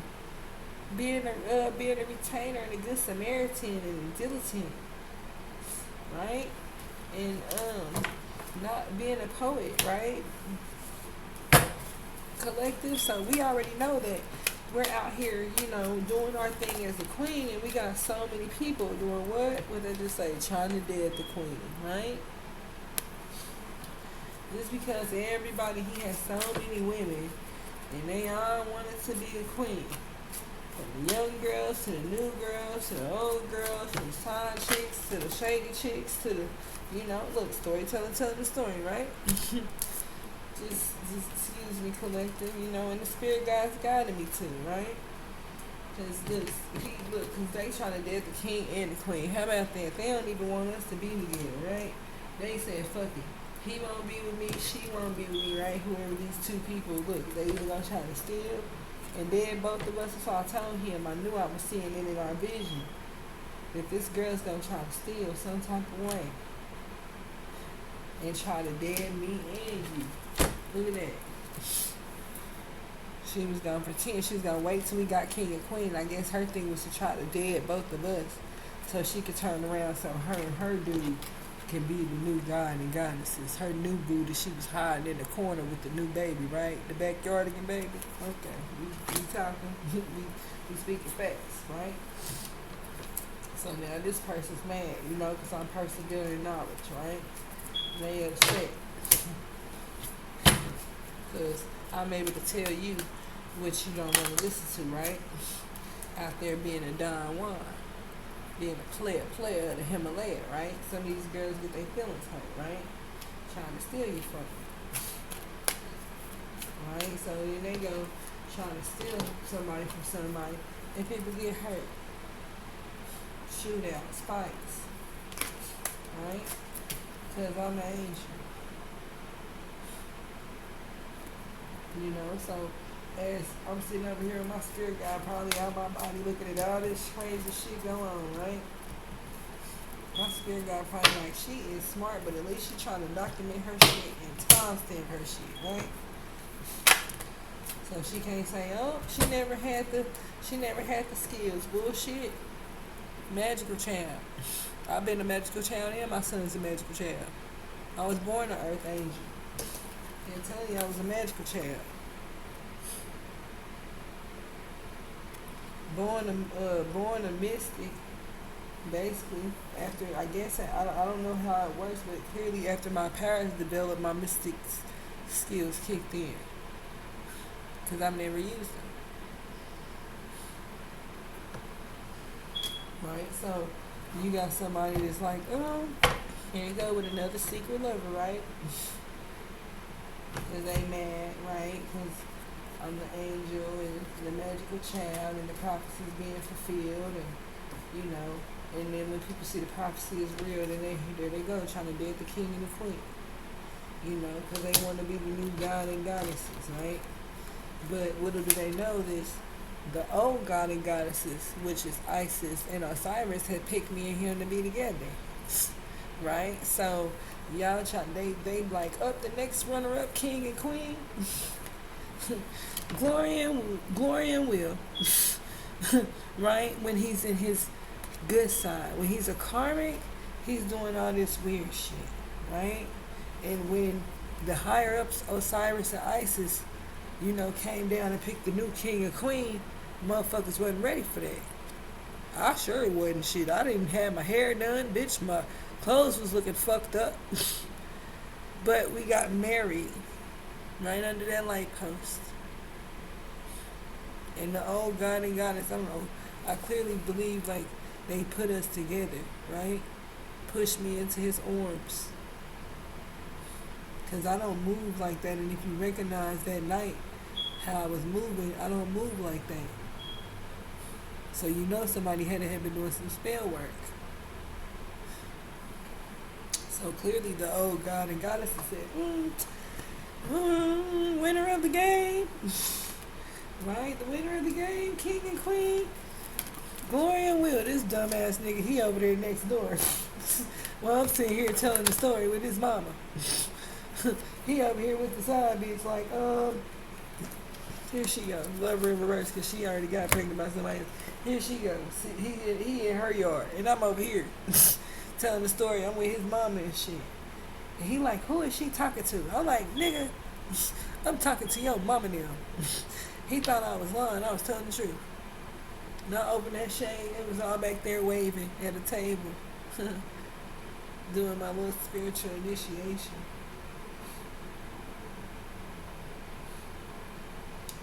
being a retainer and a good Samaritan and dilettante, right? And not being a poet, right? Collective. So we already know that we're out here, you know, doing our thing as a queen, and we got so many people doing what? What they just say, trying to dead the queen, right? Just because everybody, he has so many women, and they all wanted to be a queen. From the young girls to the new girls to the old girls, to the side chicks to the shady chicks to the, you know, look, storyteller telling the story, right? just excuse me, collective, you know, and the spirit guides guided me to, right? Because because they trying to dead the king and the queen. How about that? They don't even want us to be together, right? They said, fuck it. He won't be with me, she won't be with me, right? Whoever these two people, look, they either gonna try to steal, and then both of us, so I told him, I knew I was seeing it in our vision, that this girl's gonna try to steal some type of way, and try to dead me and you. Look at that. She was gonna pretend, she was gonna wait till we got king and queen. I guess her thing was to try to dead both of us, so she could turn around, so her and her dude can be the new god and goddesses. Her new boo that she was hiding in the corner with the new baby, right? The backyardigan baby. Okay, we talking, we speaking facts, right? So now this person's mad, you know, because I'm persevering knowledge, right? They upset because I'm able to tell you what you don't want to listen to, right? Out there being a Don Juan, being a player of the Himalaya, right? Some of these girls get their feelings hurt, right? Trying to steal you from them, right? So then they go trying to steal somebody from somebody, and people get hurt. Shootouts, fights, right? Because I'm an angel. You know, so as I'm sitting over here with my spirit guide probably out my body looking at all this crazy shit going on, right? My spirit guide probably like, she is smart, but at least she trying to document her shit and timestamp her shit, right? So she can't say, oh, she never had the skills. Bullshit. Magical child. I've been a magical child and my son's a magical child. I was born an earth angel. I'm telling you, I was a magical child. Born a mystic, basically. After, I guess, I don't know how it works, but clearly after my parents developed, my mystic skills kicked in. Because I've never used them. Right? So, you got somebody that's like, oh, here you go with another secret lover, right? Because they mad, right? Because I'm the angel and the magical child and the prophecy is being fulfilled, and you know, and then when people see the prophecy is real, then there they go trying to dead the king and the queen, you know, because they want to be the new god and goddesses, right? But little do they know this, the old god and goddesses, which is Isis and Osiris, had picked me and him to be together, right? So y'all try, they like up the next runner-up king and queen. Glory and Will, right? When he's in his good side, when he's a karmic, he's doing all this weird shit, right? And when the higher ups, Osiris and Isis, you know, came down and picked the new king and queen, motherfuckers wasn't ready for that. I sure wasn't shit. I didn't have my hair done, bitch. My clothes was looking fucked up. But we got married right under that light post. And the old god and goddess, I don't know, I clearly believe like they put us together, right? Pushed me into his arms. Because I don't move like that. And if you recognize that night how I was moving, I don't move like that. So you know somebody had to have been doing some spell work. So clearly the old god and goddesses said, winner of the game. Right? The winner of the game, king and queen. Gloria and Will, this dumbass nigga, he over there next door. Well, I'm sitting here telling the story with his mama. He over here with the side bitch like, here she goes. Love her in reverse because she already got pregnant by somebody else. Here she goes. He in her yard. And I'm over here telling the story. I'm with his mama and shit. And he like, who is she talking to? I'm like, nigga, I'm talking to your mama now. He thought I was lying. I was telling the truth. And I opened that shade. It was all back there waving at a table. Doing my little spiritual initiation.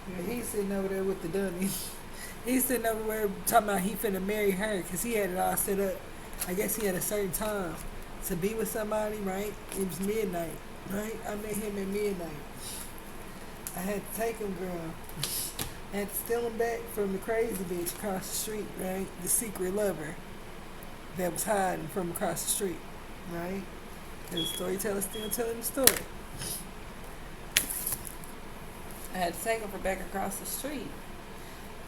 Yeah, he's sitting over there with the dummy. He's sitting over there talking about he finna marry her because he had it all set up. I guess he had a certain time to be with somebody, right? It was midnight, right? I met him at midnight. I had to take him, girl. I had to steal him back from the crazy bitch across the street, right? The secret lover that was hiding from across the street, right? And the storyteller's still telling the story. I had to take him from back across the street.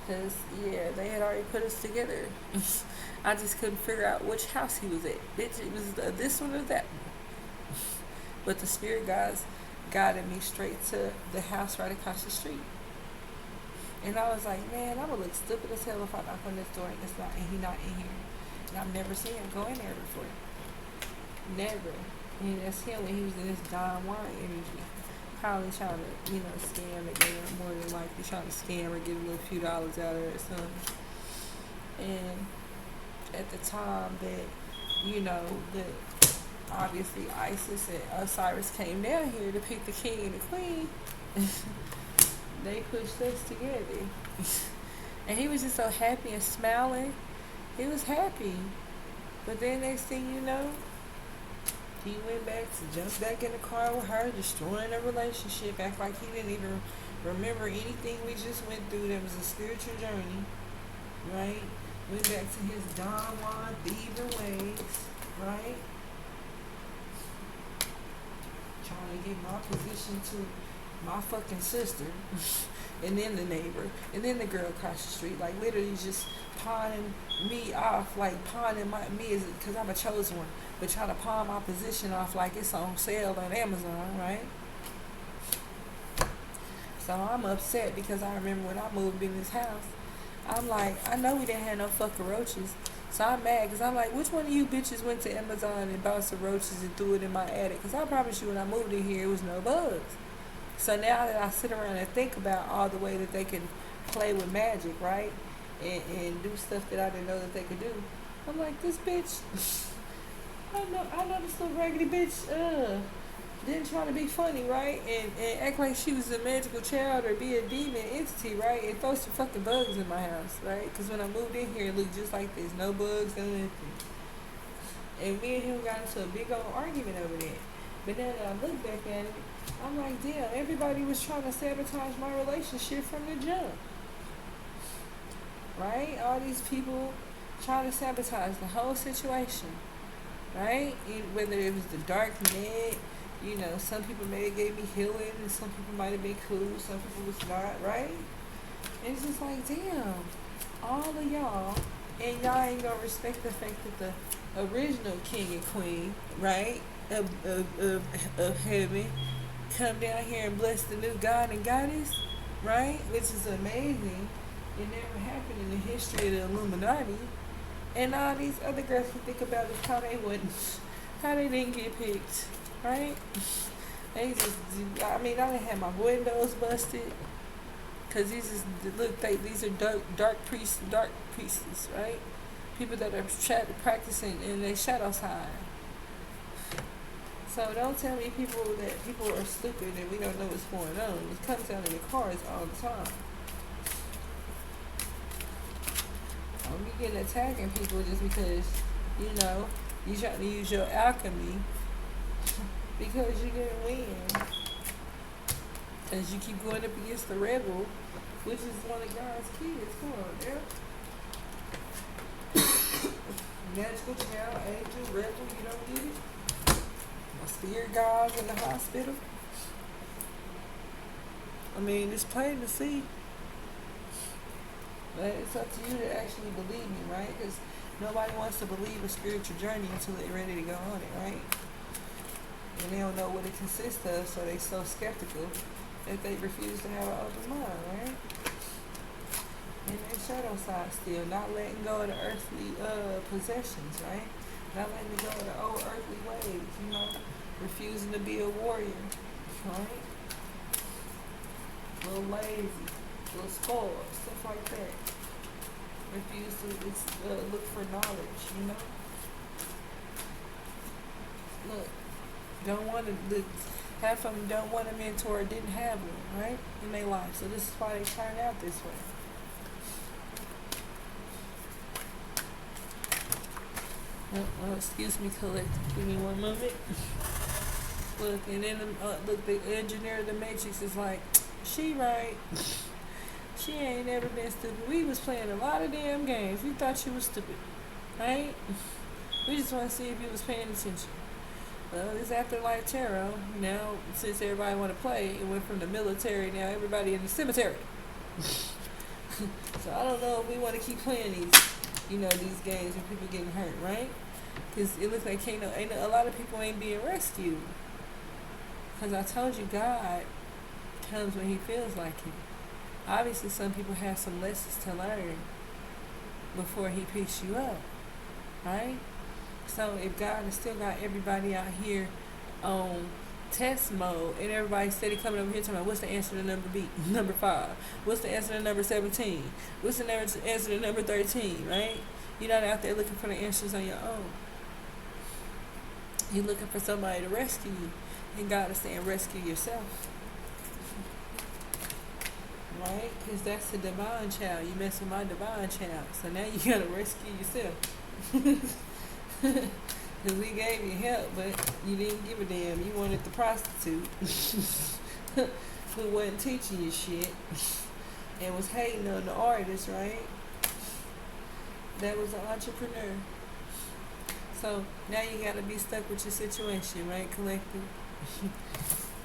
Because, yeah, they had already put us together. I just couldn't figure out which house he was at. Bitch, it was this one or that one. But the spirit guides guided me straight to the house right across the street. And I was like, man, I'm going to look stupid as hell if I knock on this door and he not in here. And I've never seen him go in there before. Never. And that's him when he was in this Don Juan energy. Probably trying to, scam again, more than likely trying to scam or get a little few dollars out of it or something. And at the time that, that obviously Isis and Osiris came down here to pick the king and the queen, they pushed us together. And he was just so happy and smiling. He was happy. But then next thing you know, he went back to jump back in the car with her, destroying the relationship, act like he didn't even remember anything we just went through. That was a spiritual journey, right? Went back to his Don Juan thieving ways, right? Trying to get my position to my fucking sister, and then the neighbor, and then the girl across the street, like literally just pawning me off, like pawning me as because I'm a chosen one. But trying to pawn my position off like it's on sale on Amazon, right? So I'm upset because I remember when I moved in this house, I'm like, I know we didn't have no fucking roaches. So I'm mad because I'm like, which one of you bitches went to Amazon and bought some roaches and threw it in my attic? Because I promise you when I moved in here, it was no bugs. So now that I sit around and think about all the way that they can play with magic, right? And do stuff that I didn't know that they could do, I'm like, this bitch... I know this little raggedy bitch didn't try to be funny, right? And act like she was a magical child or be a demon entity, right? And throw some fucking bugs in my house, right? Because when I moved in here, it looked just like this. No bugs, no nothing. And me and him got into a big old argument over that. But now that I look back at it, I'm like, damn, everybody was trying to sabotage my relationship from the jump. Right? All these people trying to sabotage the whole situation. Right? Whether it was the dark net, some people may have gave me healing, and some people might have been cool, some people was not, right? And it's just like, damn, all of y'all, and y'all ain't gonna respect the fact that the original king and queen, right, of heaven, come down here and bless the new god and goddess, right? Which is amazing. It never happened in the history of the Illuminati. And all these other girls can think about is how they didn't get picked, right? They just, I didn't have my windows busted, cause these are dark priests, right? People that are practicing in their shadow side. So don't tell me people are stupid and we don't know what's going on. It comes out in the cards all the time. Don't be getting attacking people just because, you trying to use your alchemy because you didn't win. Because you keep going up against the rebel, which is one of God's kids. Come on, there. Magical child, angel, rebel, you don't get it? My spirit guides in the hospital. I mean, it's plain to see. But it's up to you to actually believe me, right? Because nobody wants to believe a spiritual journey until they're ready to go on it, right? And they don't know what it consists of, so they're so skeptical that they refuse to have an open mind, right? And their shadow side still, not letting go of the earthly possessions, right? Not letting go of the old earthly ways, you know? Refusing to be a warrior, right? A little lazy, a little spoiled, stuff like that. Refuse to look for knowledge, you know? Look, don't want to, half of them don't want a mentor or didn't have one, right? In their life. So this is why they turned out this way. Well, excuse me, collective. Give me one moment. Look, and then look, the engineer of the Matrix is like, she right. She ain't never been stupid. We was playing a lot of damn games. We thought she was stupid, right? We just want to see if you was paying attention. Well, it's Afterlife Tarot. Now, since everybody want to play, it went from the military. Now everybody in the cemetery. So I don't know if we want to keep playing these games when people getting hurt, right? Because it looks like a lot of people ain't being rescued. Because I told you, God comes when He feels like it. Obviously, some people have some lessons to learn before He picks you up, right? So if God has still got everybody out here on test mode, and everybody steady coming over here talking about what's the answer to number 5? What's the answer to number 17? What's the answer to number 13, right? You're not out there looking for the answers on your own. You're looking for somebody to rescue you. And God is saying rescue yourself. Right? Because that's the divine child. You mess with my divine child. So now you got to rescue yourself. Because we gave you help, but you didn't give a damn. You wanted the prostitute who wasn't teaching you shit and was hating on the artist, right? That was an entrepreneur. So now you got to be stuck with your situation, right, collective?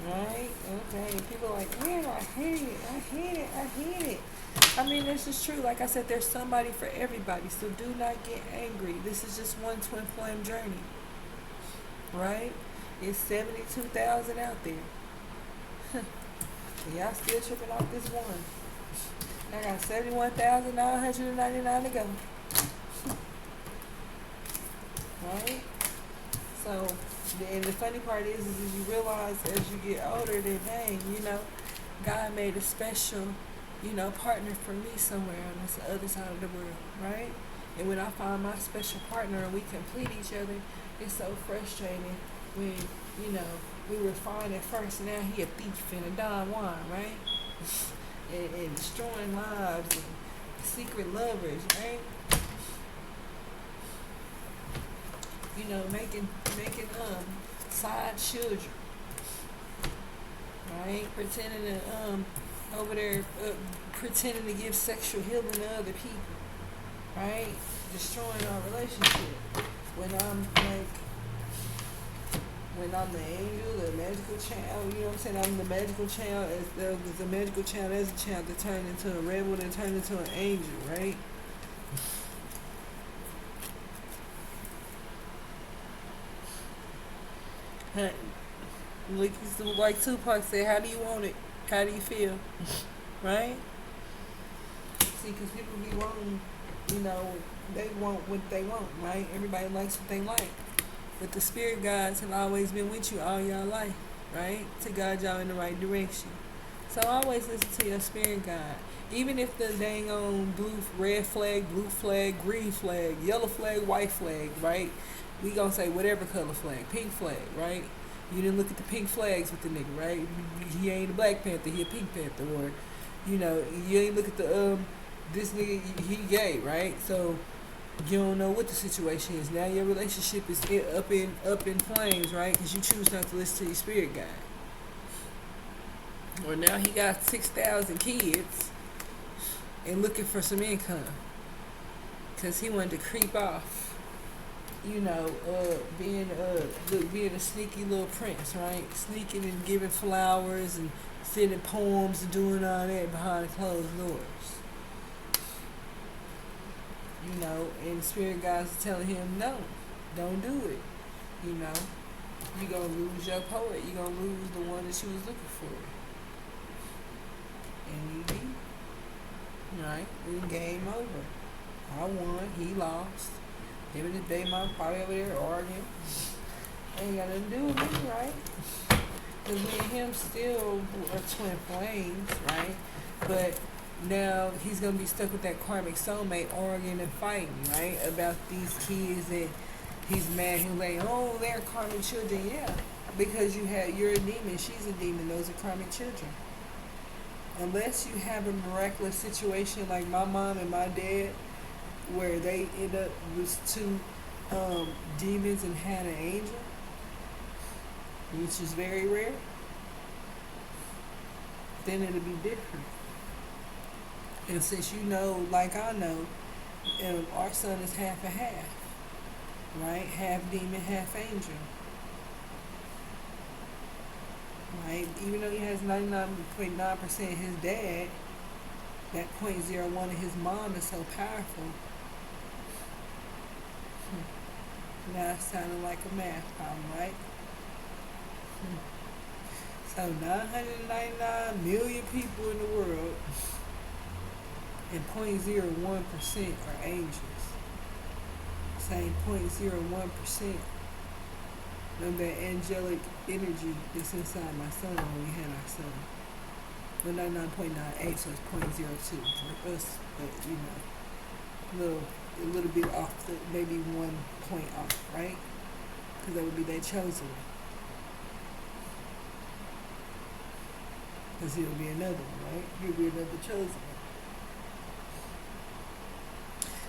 Right? Okay. People are like, man, I hate it. I mean, this is true. Like I said, there's somebody for everybody. So do not get angry. This is just one twin flame journey. Right? It's 72,000 out there. And y'all still tripping off this one. I got 71,999 to go. Right? So, and the funny part is you realize as you get older that, dang, God made a special, partner for me somewhere on this other side of the world, right? And when I find my special partner and we complete each other, it's so frustrating when, we were fine at first, and now he a thief and a Don Juan, right? and destroying lives and secret lovers, right? Making side children, right? Pretending to over there pretending to give sexual healing to other people, right? Destroying our relationship. When I'm the angel, the magical child, you know what I'm saying? I'm the magical child as the magical child as a child that turned into a rebel and turned into an angel, right? Like Tupac said, how do you want it? How do you feel? Right? See, because people be wanting, they want what they want, right? Everybody likes what they like. But the spirit guides have always been with you all your life, right? To guide y'all in the right direction. So always listen to your spirit guide. Even if the dang on red flag, blue flag, green flag, yellow flag, white flag, right? We gonna say whatever color flag, pink flag, right? You didn't look at the pink flags with the nigga, right? He ain't a Black Panther, he a Pink Panther, or you ain't look at the this nigga, he gay, right? So You don't know what the situation is. Now your relationship is up in flames, right? Because you choose not to listen to your spirit guide. Or now he got 6,000 kids and looking for some income because he wanted to creep off. Being a sneaky little prince, right? Sneaking and giving flowers and sending poems and doing all that behind closed doors. And spirit guides are telling him, no, don't do it. You're going to lose your poet. You're going to lose the one that you was looking for. And you did. Right? It game over. I won. He lost. Him and his baby mom probably over there arguing. Ain't got nothing to do with me, right? Because me and him still are twin flames, right? But now he's going to be stuck with that karmic soulmate arguing and fighting, right? About these kids that he's mad. He's like, oh, they're karmic children. Yeah. Because you're a demon. She's a demon. Those are karmic children. Unless you have a miraculous situation like my mom and my dad, where they end up with two demons and had an angel, which is very rare, then it'll be different. And since like I know, our son is half and half, right? Half demon, half angel. Right? Even though he has 99.9% his dad, that 0.01 of his mom is so powerful. Now it's sounding like a math problem, right? So 999 million people in the world, and 0.01% are angels. Same 0.01% of that angelic energy that's inside my son when we had our son. Well, 99.98, so it's 0.02 for us, but a little bit off, maybe 1 point off, right? Because that would be that chosen one. Because he'll be another one, right? He'll be another chosen one.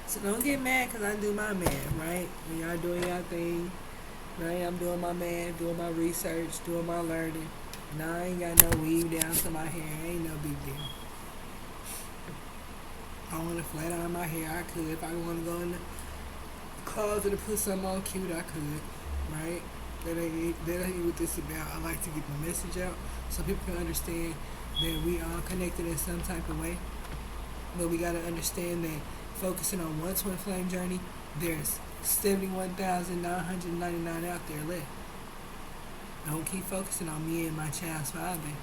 So don't get mad because I do my math, right? When y'all doing y'all thing, right? I'm doing my math, doing my research, doing my learning. Now I ain't got no weave down to my hair. Ain't no big deal. I want to flat iron my hair, I could. If I want to go in the closet and put something on cute, I could, right? That ain't what this is about. I like to get the message out so people can understand that we are connected in some type of way. But we got to understand that focusing on one twin flame journey, there's 71,999 out there left. Don't keep focusing on me and my child's father,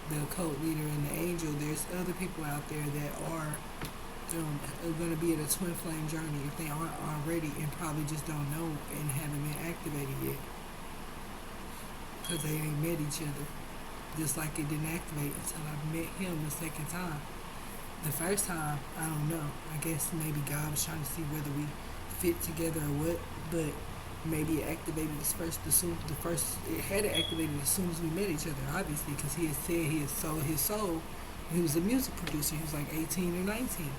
the occult leader and the angel. There's other people out there that are going to be in a twin flame journey if they aren't already and probably just don't know and haven't been activated yet because they ain't met each other. Just like it didn't activate until I met him the second time. The first time, I don't know. I guess maybe God was trying to see whether we fit together or what, but maybe it activated it had it activated as soon as we met each other, obviously, because he had said he had sold his soul. He was a music producer. He was like 18 or 19.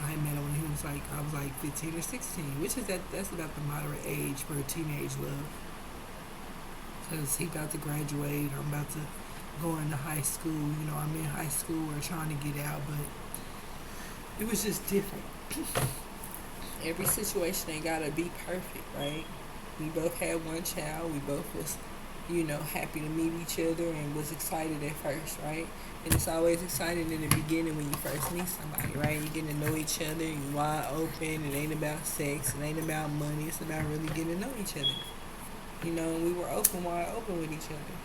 I met him when I was like 15 or 16, which is that's about the moderate age for a teenage love. Because he about to graduate, I'm about to go into high school. I'm in high school or trying to get out, but it was just different. Every situation ain't gotta be perfect, right? We both had one child. We both was, happy to meet each other and was excited at first, right? And it's always exciting in the beginning when you first meet somebody, right? You getting to know each other. You wide open. It ain't about sex. It ain't about money. It's about really getting to know each other. And we were wide open with each other.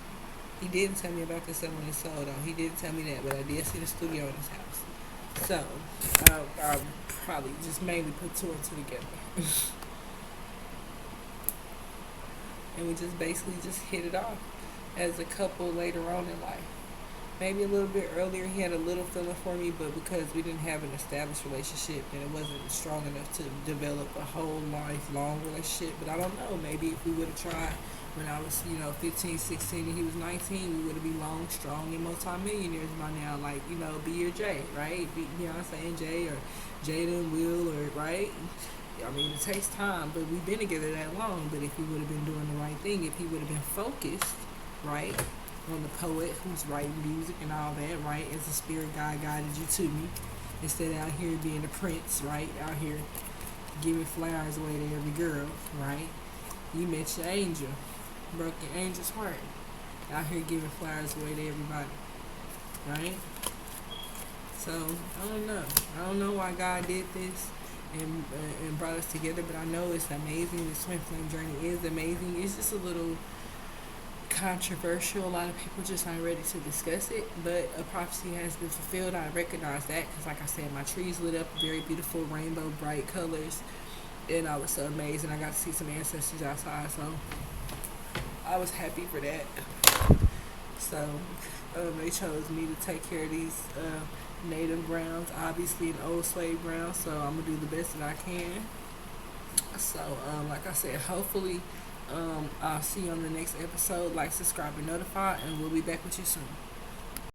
He didn't tell me about the selling his soul, though. He didn't tell me that, but I did see the studio in his house. So, I'll probably just mainly put two and two together. And we just basically just hit it off as a couple later on in life. Maybe a little bit earlier he had a little feeling for me, but because we didn't have an established relationship and it wasn't strong enough to develop a whole lifelong relationship. But I don't know, maybe if we would have tried when I was, 15, 16, and he was 19, we would have been long, strong, and multi-millionaires by now. Like, B or J, right? Beyonce and Jay, or Jada and Will, or, right? I mean, it takes time, but we've been together that long. But if he would have been doing the right thing, if he would have been focused, right, on the poet who's writing music and all that, right, as the spirit guide guided you to me, instead of out here being a prince, right, out here giving flowers away to every girl, right? You met your angel, broke your angel's heart, out here giving flowers away to everybody, right? So I don't know why God did this and brought us together, but I know it's amazing. The twin flame journey is amazing. It's just a little controversial. A lot of people just aren't ready to discuss it, but a prophecy has been fulfilled. I recognize that because, like I said, my trees lit up very beautiful rainbow bright colors, and I was so amazed, and I got to see some ancestors outside, so I was happy for that. So they chose me to take care of these native grounds, obviously an old slave ground, so I'm gonna do the best that I can. So like I said, hopefully I'll see you on the next episode. Like, subscribe, and notify, and we'll be back with you soon.